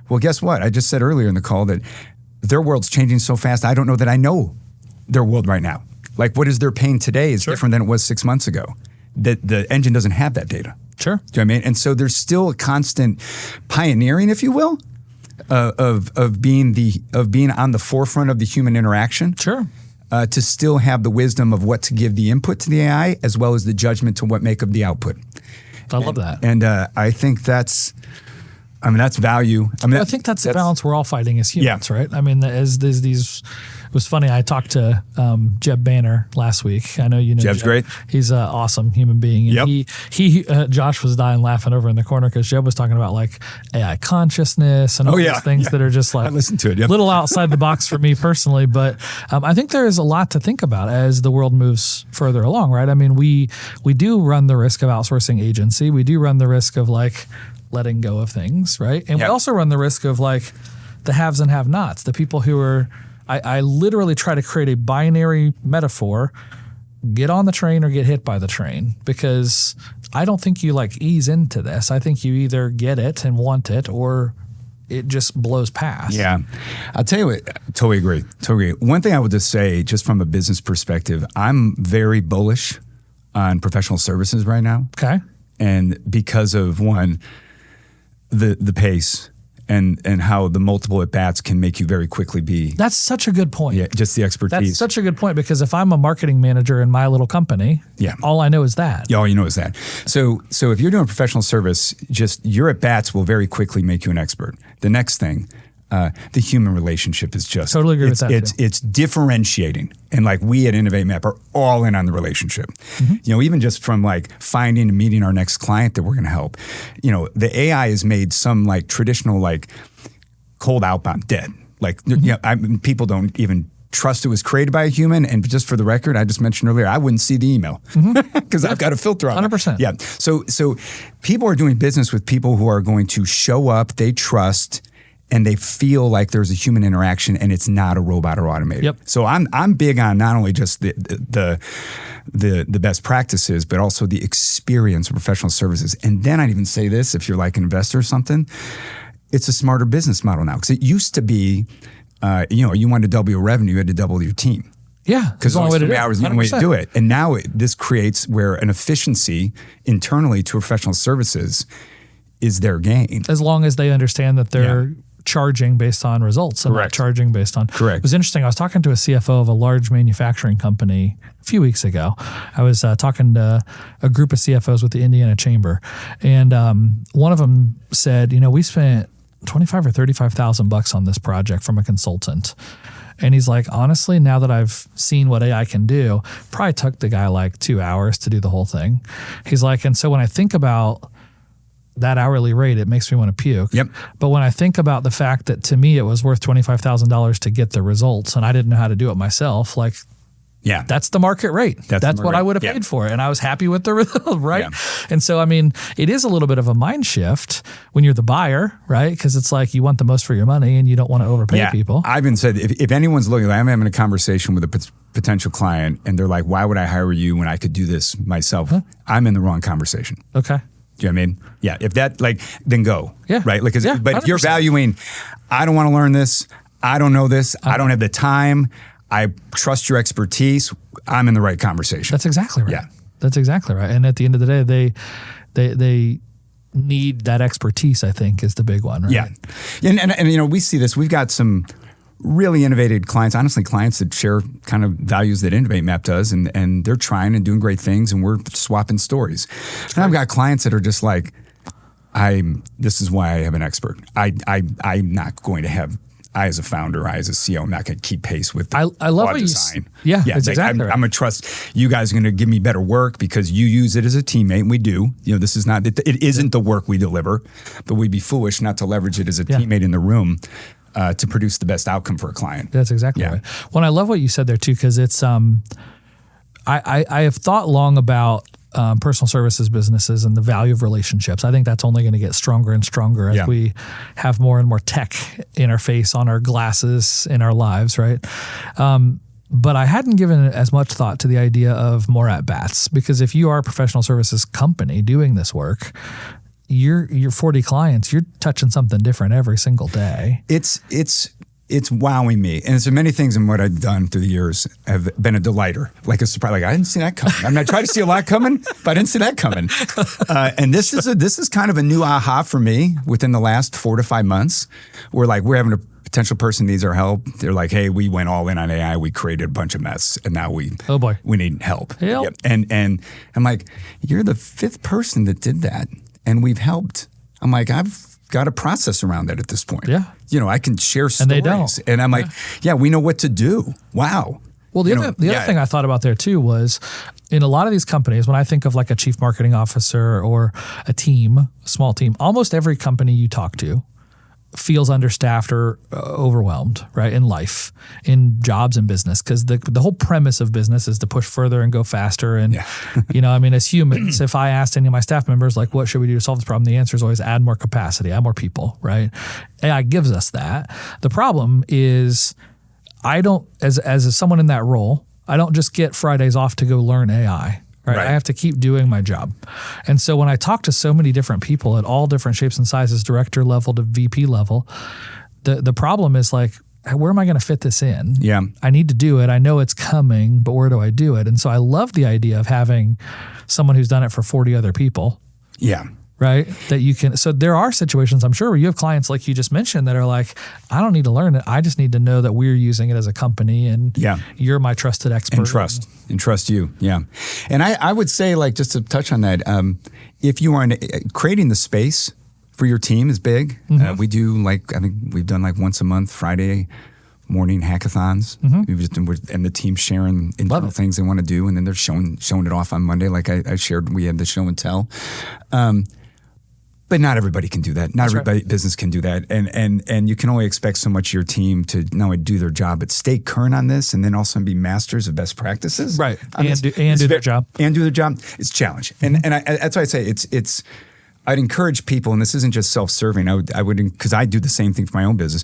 [SPEAKER 2] Well, guess what? I just said earlier in the call that their world's changing so fast, I don't know that I know their world right now. Like what is their pain today is different than it was 6 months ago. The engine doesn't have that data.
[SPEAKER 4] Sure.
[SPEAKER 2] Do you know what I mean? And so there's still a constant pioneering, if you will, of being on the forefront of the human interaction.
[SPEAKER 4] Sure.
[SPEAKER 2] To still have the wisdom of what to give the input to the AI, as well as the judgment to what make of the output.
[SPEAKER 4] I love that.
[SPEAKER 2] And I think that's value.
[SPEAKER 4] I think that's the balance we're all fighting as humans, right? I mean, as these. It was funny. I talked to Jeb Banner last week. I know you know
[SPEAKER 2] Jeb's
[SPEAKER 4] Jeb.
[SPEAKER 2] great.
[SPEAKER 4] He's an awesome human being. And he Josh was dying laughing over in the corner because Jeb was talking about like AI consciousness and all these things that are just like
[SPEAKER 2] I listened to it.
[SPEAKER 4] A little outside the box for me personally. But I think there is a lot to think about as the world moves further along, right? I mean, we do run the risk of outsourcing agency. We do run the risk of like letting go of things, right? And we also run the risk of like the haves and have-nots, the people who are. I literally try to create a binary metaphor, get on the train or get hit by the train, because I don't think you like ease into this. I think you either get it and want it or it just blows past.
[SPEAKER 2] Yeah. I'll tell you what, totally agree. One thing I would just say, just from a business perspective, I'm very bullish on professional services right now.
[SPEAKER 4] Okay.
[SPEAKER 2] And because of one, the pace. And how the multiple at-bats can make you very quickly be.
[SPEAKER 4] That's such a good point.
[SPEAKER 2] Yeah, just the expertise.
[SPEAKER 4] That's such a good point, because if I'm a marketing manager in my little company, all I know is that.
[SPEAKER 2] Yeah, all you know is that. So if you're doing professional service, just your at-bats will very quickly make you an expert. The next thing, the human relationship is just
[SPEAKER 4] totally agree with that.
[SPEAKER 2] It's differentiating, and like we at InnovateMap are all in on the relationship. Mm-hmm. You know, even just from like finding and meeting our next client that we're going to help. You know, the AI has made some like traditional like cold outbound dead. Like people don't even trust it was created by a human. And just for the record, I just mentioned earlier, I wouldn't see the email because I've got a filter on
[SPEAKER 4] 100%.
[SPEAKER 2] it. Yeah. So people are doing business with people who are going to show up, they trust, and they feel like there's a human interaction and it's not a robot or automated.
[SPEAKER 4] Yep.
[SPEAKER 2] So I'm big on not only just the best practices, but also the experience of professional services. And then I'd even say this, if you're like an investor or something, it's a smarter business model now. Because it used to be, you wanted to double your revenue, you had to double your team.
[SPEAKER 4] Yeah.
[SPEAKER 2] Because only 3 hours is the only way to do it. And now this creates where an efficiency internally to professional services is their gain.
[SPEAKER 4] As long as they understand that they're charging based on results and not charging based on.
[SPEAKER 2] Correct.
[SPEAKER 4] It was interesting. I was talking to a CFO of a large manufacturing company a few weeks ago. I was talking to a group of CFOs with the Indiana Chamber, and one of them said, we spent $25,000 or $35,000 on this project from a consultant. And he's like, honestly, now that I've seen what AI can do, probably took the guy like 2 hours to do the whole thing. He's like, and so when I think about that hourly rate, it makes me want to puke.
[SPEAKER 2] Yep.
[SPEAKER 4] But when I think about the fact that to me it was worth $25,000 to get the results and I didn't know how to do it myself, like, that's the market rate. That's what I would have paid for it. And I was happy with the result, right? Yeah. And so, I mean, it is a little bit of a mind shift when you're the buyer, right? Because it's like you want the most for your money and you don't want to overpay people.
[SPEAKER 2] I've been said, if anyone's looking, I'm having a conversation with a potential client and they're like, why would I hire you when I could do this myself? Huh? I'm in the wrong conversation.
[SPEAKER 4] Okay.
[SPEAKER 2] Do you know what I mean? Yeah. If that, then go.
[SPEAKER 4] Yeah.
[SPEAKER 2] Right? But
[SPEAKER 4] 100%.
[SPEAKER 2] if you're valuing, I don't want to learn this. I don't know this. I don't have the time. I trust your expertise. I'm in the right conversation.
[SPEAKER 4] That's exactly right.
[SPEAKER 2] Yeah.
[SPEAKER 4] That's exactly right. And at the end of the day, they need that expertise, I think, is the big one, right?
[SPEAKER 2] Yeah. And we see this. We've got some really innovative clients, honestly, clients that share kind of values that InnovateMap does, and they're trying and doing great things, and we're swapping stories. And I've got clients that are just like, this is why I have an expert. I'm not going to have, I as a founder, I as a CEO, I'm not going to keep pace with the
[SPEAKER 4] I love what
[SPEAKER 2] design.
[SPEAKER 4] Yeah, it's exactly right.
[SPEAKER 2] I'm going to trust you guys are going to give me better work because you use it as a teammate, and we do. This is not, it isn't the work we deliver, but we'd be foolish not to leverage it as a teammate in the room to produce the best outcome for a client.
[SPEAKER 4] That's exactly right. Well, I love what you said there too, because it's, I have thought long about personal services businesses and the value of relationships. I think that's only going to get stronger and stronger as we have more and more tech interface on our glasses in our lives, right? But I hadn't given as much thought to the idea of more at-bats, because if you are a professional services company doing this work, you're 40 clients, you're touching something different every single day.
[SPEAKER 2] It's it's wowing me. And so many things in what I've done through the years have been a delighter, like a surprise. Like I didn't see that coming. I mean, I tried to see a lot coming, but I didn't see that coming. And this is kind of a new aha for me within the last 4 to 5 months. We're having a potential person needs our help. They're like, hey, we went all in on AI. We created a bunch of mess, and now we need help. Yep. And I'm like, you're the 5th person that did that, and we've helped. I'm like, I've got a process around that at this point.
[SPEAKER 4] Yeah.
[SPEAKER 2] I can share stories.
[SPEAKER 4] And they don't.
[SPEAKER 2] And I'm like, yeah, we know what to do. Wow.
[SPEAKER 4] Well, the other thing I thought about there too was in a lot of these companies, when I think of like a chief marketing officer or a team, a small team, almost every company you talk to feels understaffed or overwhelmed, right? In life, in jobs and business, because the whole premise of business is to push further and go faster. And, as humans, if I asked any of my staff members, like, what should we do to solve this problem? The answer is always add more capacity, add more people, right? AI gives us that. The problem is I don't, as someone in that role, I don't just get Fridays off to go learn AI. Right. I have to keep doing my job. And so when I talk to so many different people at all different shapes and sizes, director level to VP level, the problem is like, where am I going to fit this in?
[SPEAKER 2] Yeah.
[SPEAKER 4] I need to do it. I know it's coming, but where do I do it? And so I love the idea of having someone who's done it for 40 other people.
[SPEAKER 2] Yeah.
[SPEAKER 4] Right? That you can, so there are situations, I'm sure, where you have clients like you just mentioned that are like, I don't need to learn it. I just need to know that we're using it as a company and you're my trusted expert.
[SPEAKER 2] And trust you. Yeah. And I would say, like, just to touch on that, if you are creating the space for your team is big.
[SPEAKER 4] Mm-hmm.
[SPEAKER 2] We do I think we've done like once a month, Friday morning hackathons. Mm-hmm. And the team's sharing internal things they want to do. And then they're showing it off on Monday. Like I shared, we had the show and tell. But not everybody can do that. Not everybody business can do that. And you can only expect so much of your team to not only do their job, but stay current on this and then also be masters of best practices.
[SPEAKER 4] Right. And do their job.
[SPEAKER 2] And do their job. It's a challenge. And that's why I say it's I'd encourage people, and this isn't just self-serving, I would because I do the same thing for my own business.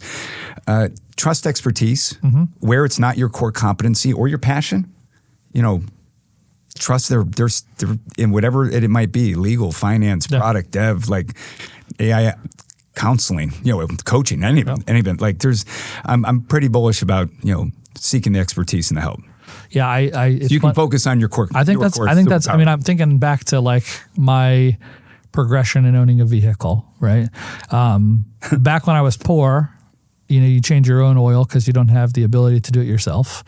[SPEAKER 2] Trust expertise where it's not your core competency or your passion. Trust their in whatever it might be, legal, finance, product, dev, like AI counseling, coaching, anything. Like I'm pretty bullish about, seeking the expertise and the help.
[SPEAKER 4] Yeah.
[SPEAKER 2] You can focus on your core. I'm
[SPEAKER 4] thinking back to like my progression in owning a vehicle, right? Back when I was poor, you change your own oil because you don't have the ability to do it yourself.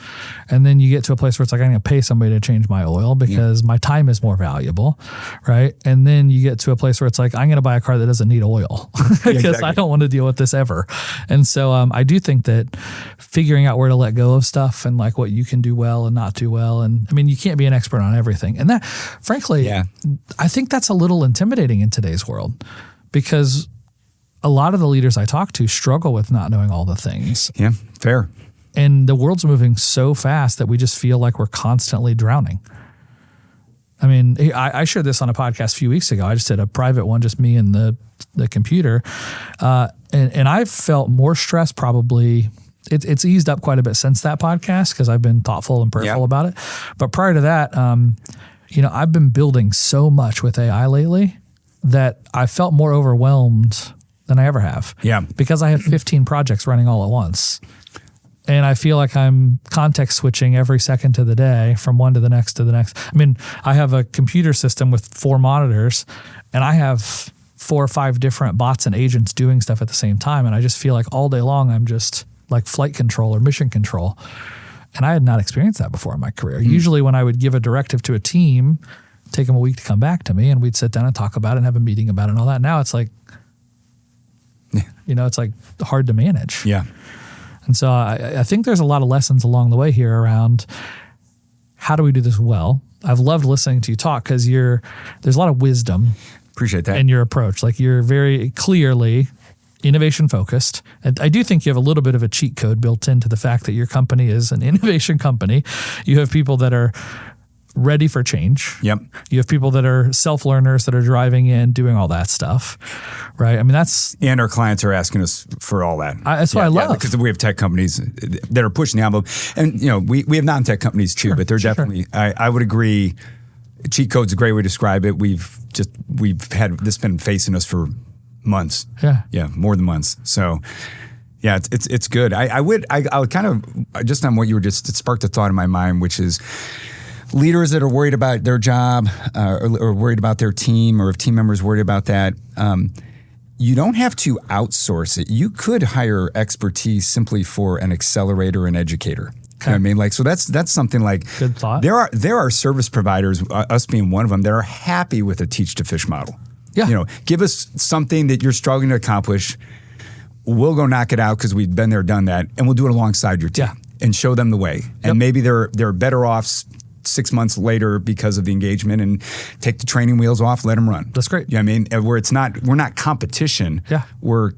[SPEAKER 4] And then you get to a place where it's like, I'm going to pay somebody to change my oil because my time is more valuable, right? And then you get to a place where it's like, I'm going to buy a car that doesn't need oil because I don't want to deal with this ever. And so I do think that figuring out where to let go of stuff and like what you can do well and not do well. And you can't be an expert on everything. And that, frankly, I think that's a little intimidating in today's world because a lot of the leaders I talk to struggle with not knowing all the things.
[SPEAKER 2] Yeah, fair.
[SPEAKER 4] And the world's moving so fast that we just feel like we're constantly drowning. I shared this on a podcast a few weeks ago. I just did a private one, just me and the computer. And I've felt more stress probably. It's eased up quite a bit since that podcast because I've been thoughtful and prayerful about it. But prior to that, I've been building so much with AI lately that I felt more overwhelmed than I ever have. Yeah. Because I have 15 projects running all at once. And I feel like I'm context switching every second to the day from one to the next to the next. I have a computer system with 4 monitors and I have 4 or 5 different bots and agents doing stuff at the same time. And I just feel like all day long, I'm just like flight control or mission control. And I had not experienced that before in my career. Usually when I would give a directive to a team, take them a week to come back to me and we'd sit down and talk about it and have a meeting about it and all that. Now it's like, it's like hard to manage.
[SPEAKER 2] Yeah.
[SPEAKER 4] And so I think there's a lot of lessons along the way here around how do we do this well. I've loved listening to you talk because there's a lot of wisdom.
[SPEAKER 2] Appreciate that.
[SPEAKER 4] In your approach. Like you're very clearly innovation focused. And I do think you have a little bit of a cheat code built into the fact that your company is an innovation company. You have people that are ready for change.
[SPEAKER 2] Yep.
[SPEAKER 4] You have people that are self-learners that are driving in, doing all that stuff, right?
[SPEAKER 2] And our clients are asking us for all that.
[SPEAKER 4] That's what I love.
[SPEAKER 2] Because we have tech companies that are pushing the envelope. And, we have non-tech companies too, but they're definitely, I would agree, cheat code's a great way to describe it. We've had this been facing us for months.
[SPEAKER 4] Yeah.
[SPEAKER 2] Yeah, more than months. So, Yeah, it's good. I would kind of, just on what you were just, it sparked a thought in my mind, which is leaders that are worried about their job or worried about their team, or if team members worried about that, you don't have to outsource it. You could hire expertise simply for an accelerator and educator. You know what I mean? Like, so that's something like,
[SPEAKER 4] good thought.
[SPEAKER 2] There are service providers, us being one of them, that are happy with a teach to fish model.
[SPEAKER 4] Yeah.
[SPEAKER 2] You know, give us something that you're struggling to accomplish. We'll go knock it out because we've been there, done that, and we'll do it alongside your team and show them the way. And maybe they're better off 6 months later because of the engagement, and take the training wheels off, let them run.
[SPEAKER 4] That's great.
[SPEAKER 2] You know what I mean? Where we're not competition.
[SPEAKER 4] Yeah.
[SPEAKER 2] We're,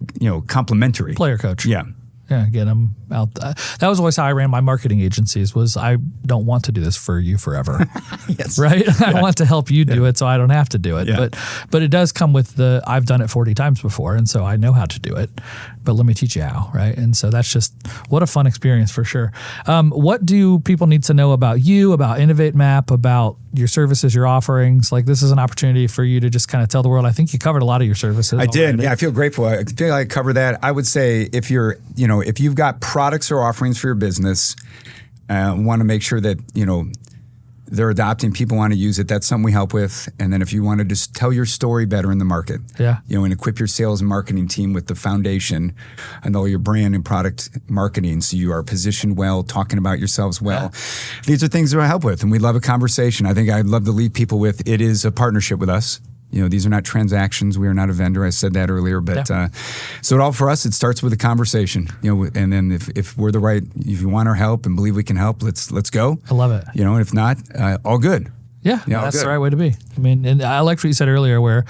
[SPEAKER 2] complementary.
[SPEAKER 4] Player coach.
[SPEAKER 2] Yeah.
[SPEAKER 4] Yeah, get them out. That was always how I ran my marketing agencies. Was I don't want to do this for you forever,
[SPEAKER 2] Yes.
[SPEAKER 4] right? I want to help you do it, so I don't have to do it.
[SPEAKER 2] Yeah.
[SPEAKER 4] But it does come with I've done it 40 times before, and so I know how to do it. But let me teach you how, right? And so that's just what a fun experience for sure. What do people need to know about you, about InnovateMap, about your services, your offerings? Like, this is an opportunity for you to just kind of tell the world. I think you covered a lot of your services.
[SPEAKER 2] I did. Yeah, I feel grateful. I feel like I covered that. I would say if you've got products or offerings for your business, want to make sure that, they're adopting, people want to use it, that's something we help with. And then if you want to just tell your story better in the market, and equip your sales and marketing team with the foundation and all your brand and product marketing, so you are positioned well, talking about yourselves well. These are things that I help with, and we love a conversation. I think I'd love to leave people with, it is a partnership with us. These are not transactions. We are not a vendor. I said that earlier, but so for us, it starts with a conversation. And then if we're if you want our help and believe we can help, let's go.
[SPEAKER 4] I love it.
[SPEAKER 2] And if not, all good.
[SPEAKER 4] Yeah, that's the right way to be. I mean, and I liked what you said earlier, where,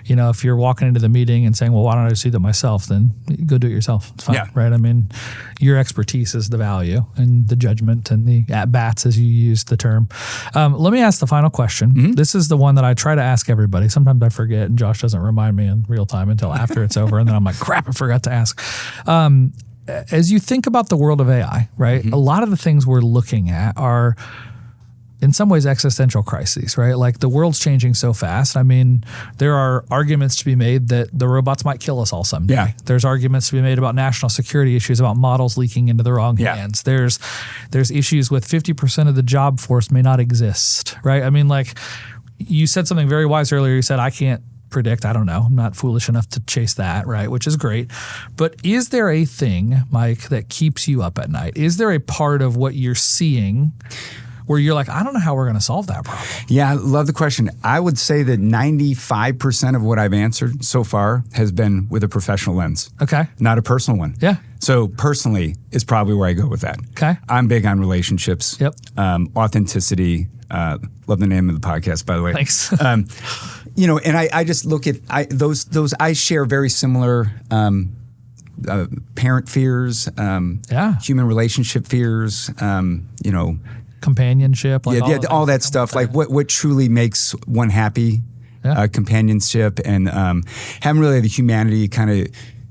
[SPEAKER 4] if you're walking into the meeting and saying, well, why don't I just do that myself? Then go do it yourself. It's fine, right? I mean, your expertise is the value and the judgment and the at-bats, as you use the term. Let me ask the final question. Mm-hmm. This is the one that I try to ask everybody. Sometimes I forget, and Josh doesn't remind me in real time until after it's over. And then I'm like, crap, I forgot to ask. As you think about the world of AI, right? Mm-hmm. A lot of the things we're looking at are, in some ways, existential crises, right? Like, the world's changing so fast. I mean, there are arguments to be made that the robots might kill us all someday.
[SPEAKER 2] Yeah.
[SPEAKER 4] There's arguments to be made about national security issues, about models leaking into the wrong hands. There's issues with 50% of the job force may not exist, right? I mean, like, you said something very wise earlier. You said, I can't predict. I don't know. I'm not foolish enough to chase that, right? Which is great. But is there a thing, Mike, that keeps you up at night? Is there a part of what you're seeing where you're like, I don't know how we're going to solve that problem?
[SPEAKER 2] Yeah, I love the question. I would say that 95% of what I've answered so far has been with a professional lens.
[SPEAKER 4] Okay.
[SPEAKER 2] Not a personal one.
[SPEAKER 4] Yeah.
[SPEAKER 2] So personally is probably where I go with that.
[SPEAKER 4] Okay.
[SPEAKER 2] I'm big on relationships.
[SPEAKER 4] Yep.
[SPEAKER 2] Authenticity. Love the name of the podcast, by the way.
[SPEAKER 4] Thanks.
[SPEAKER 2] And I just look at those. I share very similar parent fears, human relationship fears,
[SPEAKER 4] companionship, like
[SPEAKER 2] all that stuff. Like what truly makes one happy, companionship, and having really the humanity kind of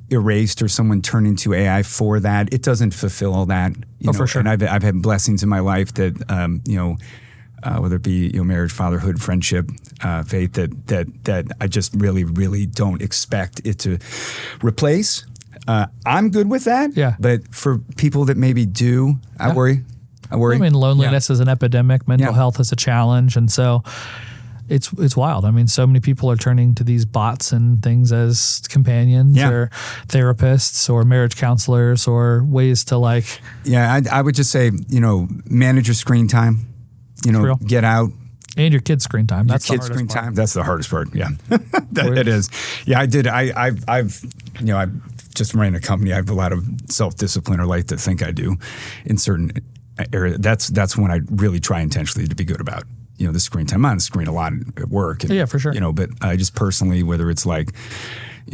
[SPEAKER 2] erased, or someone turning to AI for that. It doesn't fulfill all that.
[SPEAKER 4] For sure.
[SPEAKER 2] And I've had blessings in my life that whether it be marriage, fatherhood, friendship, faith, that I just really, really don't expect it to replace. I'm good with that.
[SPEAKER 4] Yeah.
[SPEAKER 2] But for people that maybe do, I worry. I
[SPEAKER 4] mean, loneliness is an epidemic. Mental health is a challenge. And so it's wild. I mean, so many people are turning to these bots and things as companions or therapists or marriage counselors or ways to like. Yeah,
[SPEAKER 2] I would just say, manage your screen time, get out.
[SPEAKER 4] And your kids' screen time. That's
[SPEAKER 2] your kids' screen time. That's the hardest part. Yeah, it is. Yeah, I did. I've just ran a company. I have a lot of self-discipline, or like to think I do, in certain areas. That's when I really try intentionally to be good about. The screen time. I'm on the screen a lot at work. And,
[SPEAKER 4] for sure.
[SPEAKER 2] But just personally, whether it's like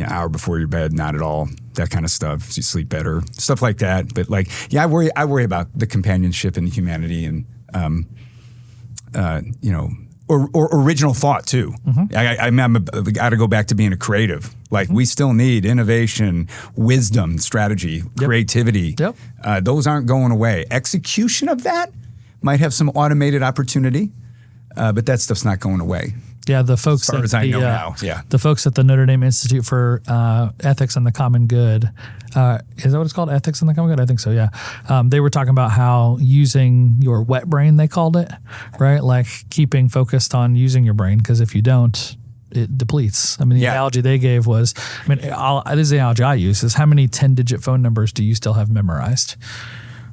[SPEAKER 2] hour before your bed, not at all, that kind of stuff. So you sleep better, stuff like that. But I worry about the companionship and humanity and. Or original thought too. Mm-hmm. I got to go back to being a creative. We still need innovation, wisdom, strategy, creativity.
[SPEAKER 4] Yep.
[SPEAKER 2] Those aren't going away. Execution of that might have some automated opportunity, but that stuff's not going away.
[SPEAKER 4] Yeah, the folks
[SPEAKER 2] as far as I know now. Yeah.
[SPEAKER 4] The folks at the Notre Dame Institute for Ethics and the Common Good, is that what it's called? Ethics and the Common Good? I think so, yeah. They were talking about how using your wet brain, they called it, right? Like keeping focused on using your brain, because if you don't, it depletes. I mean, the analogy they gave was, this is the analogy I use, is how many 10-digit phone numbers do you still have memorized,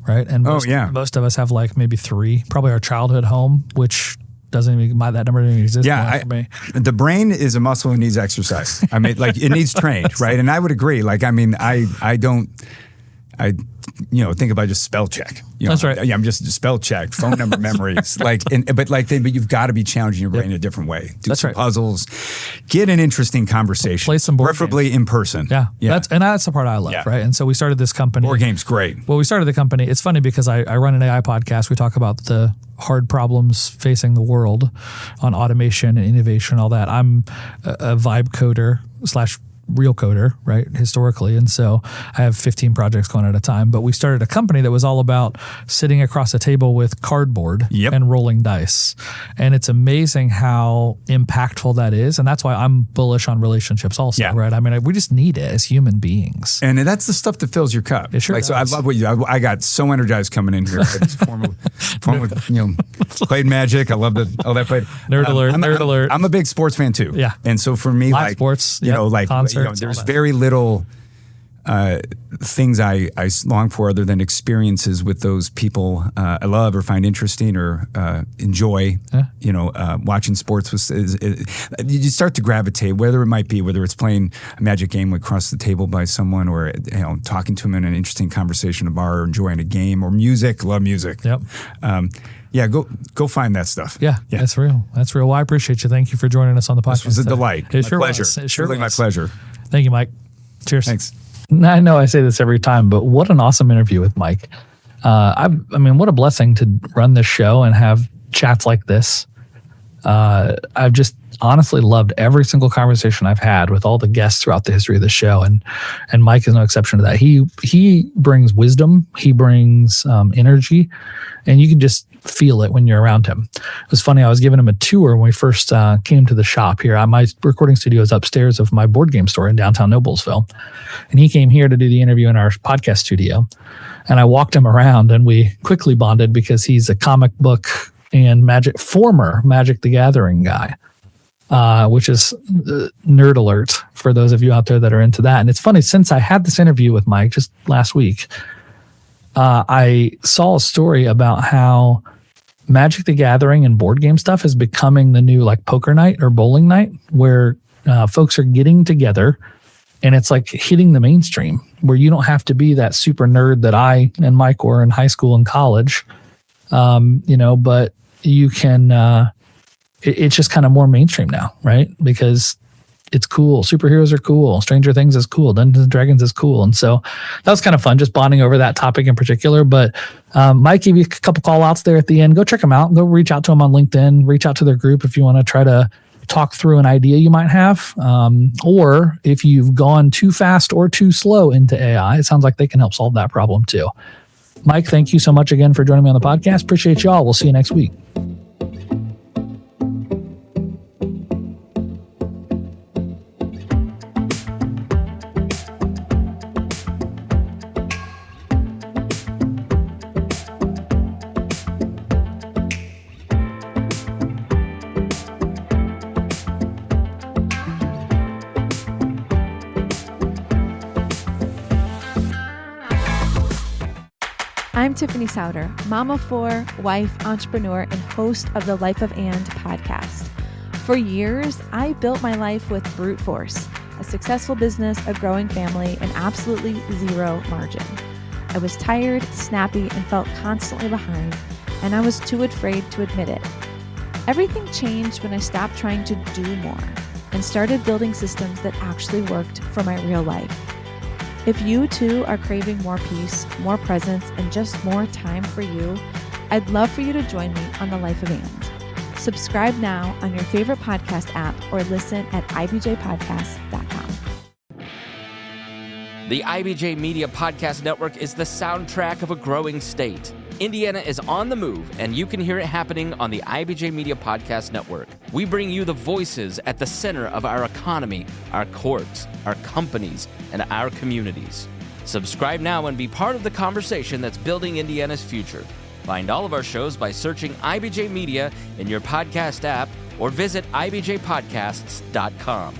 [SPEAKER 4] right? And most of us have like maybe 3, probably our childhood home, which doesn't even, that number doesn't even exist.
[SPEAKER 2] Yeah, the brain is a muscle and needs exercise. I mean, like it needs trained, right? And I would agree. Like, I mean, I think about just spell check.
[SPEAKER 4] That's right.
[SPEAKER 2] Yeah, I'm just spell check, phone number memories. But you've got to be challenging your brain in a different way. Do some puzzles, get an interesting conversation.
[SPEAKER 4] Play some board
[SPEAKER 2] preferably
[SPEAKER 4] games.
[SPEAKER 2] in person.
[SPEAKER 4] Yeah. That's the part I love, right? And so we started this company.
[SPEAKER 2] Board games, great.
[SPEAKER 4] Well, we started the company. It's funny because I run an AI podcast. We talk about the hard problems facing the world on automation and innovation, all that. I'm a vibe coder / real coder, right, historically. And so I have 15 projects going at a time. But we started a company that was all about sitting across a table with cardboard and rolling dice. And it's amazing how impactful that is. And that's why I'm bullish on relationships also, right? I mean, we just need it as human beings.
[SPEAKER 2] And that's the stuff that fills your cup.
[SPEAKER 4] It sure does.
[SPEAKER 2] So I love what I got so energized coming in here. Played Magic. I love all that played.
[SPEAKER 4] Nerd alert.
[SPEAKER 2] I'm a big sports fan too.
[SPEAKER 4] Yeah.
[SPEAKER 2] And so for me,
[SPEAKER 4] live sports,
[SPEAKER 2] there's very little things I long for other than experiences with those people I love or find interesting or enjoy. Watching sports you start to gravitate, whether it's playing a Magic game across the table by someone, or talking to them in an interesting conversation at a bar, or enjoying a game, or music. Love music.
[SPEAKER 4] Yep.
[SPEAKER 2] Go find that stuff.
[SPEAKER 4] Yeah, that's real. Well, I appreciate you. Thank you for joining us on the podcast.
[SPEAKER 2] This was a delight.
[SPEAKER 4] It sure
[SPEAKER 2] pleasure.
[SPEAKER 4] Was. It sure
[SPEAKER 2] really
[SPEAKER 4] was.
[SPEAKER 2] My pleasure.
[SPEAKER 4] Thank you, Mike. Cheers.
[SPEAKER 2] Thanks.
[SPEAKER 4] I know I say this every time, but what an awesome interview with Mike. What a blessing to run this show and have chats like this. I've just honestly loved every single conversation I've had with all the guests throughout the history of the show, and Mike is no exception to that. He brings wisdom, he brings energy, and you can just feel it when you're around him. It was funny, I was giving him a tour when we first came to the shop here. My recording studio is upstairs of my board game store in downtown Noblesville, and he came here to do the interview in our podcast studio, and I walked him around, and we quickly bonded because he's a comic book and former Magic the Gathering guy, which is nerd alert for those of you out there that are into that. And it's funny, since I had this interview with Mike just last week, I saw a story about how Magic the Gathering and board game stuff is becoming the new like poker night or bowling night, where folks are getting together and it's like hitting the mainstream, where you don't have to be that super nerd that I and Mike were in high school and college, but you can, it's just kind of more mainstream now, right? Because it's cool. Superheroes are cool. Stranger Things is cool. Dungeons and Dragons is cool. And so that was kind of fun, just bonding over that topic in particular. But Mike gave you a couple call outs there at the end. Go check them out. Go reach out to them on LinkedIn. Reach out to their group if you want to try to talk through an idea you might have. Or if you've gone too fast or too slow into AI, it sounds like they can help solve that problem too. Mike, thank you so much again for joining me on the podcast. Appreciate y'all. We'll see you next week.
[SPEAKER 5] I'm Tiffany Souter, mom of 4, wife, entrepreneur, and host of the Life of And podcast. For years, I built my life with brute force, a successful business, a growing family, and absolutely zero margin. I was tired, snappy, and felt constantly behind, and I was too afraid to admit it. Everything changed when I stopped trying to do more and started building systems that actually worked for my real life. If you too are craving more peace, more presence, and just more time for you, I'd love for you to join me on the Life of And. Subscribe now on your favorite podcast app or listen at ibjpodcast.com.
[SPEAKER 6] The IBJ Media Podcast Network is the soundtrack of a growing state. Indiana is on the move, and you can hear it happening on the IBJ Media Podcast Network. We bring you the voices at the center of our economy, our courts, our companies, and our communities. Subscribe now and be part of the conversation that's building Indiana's future. Find all of our shows by searching IBJ Media in your podcast app or visit ibjpodcasts.com.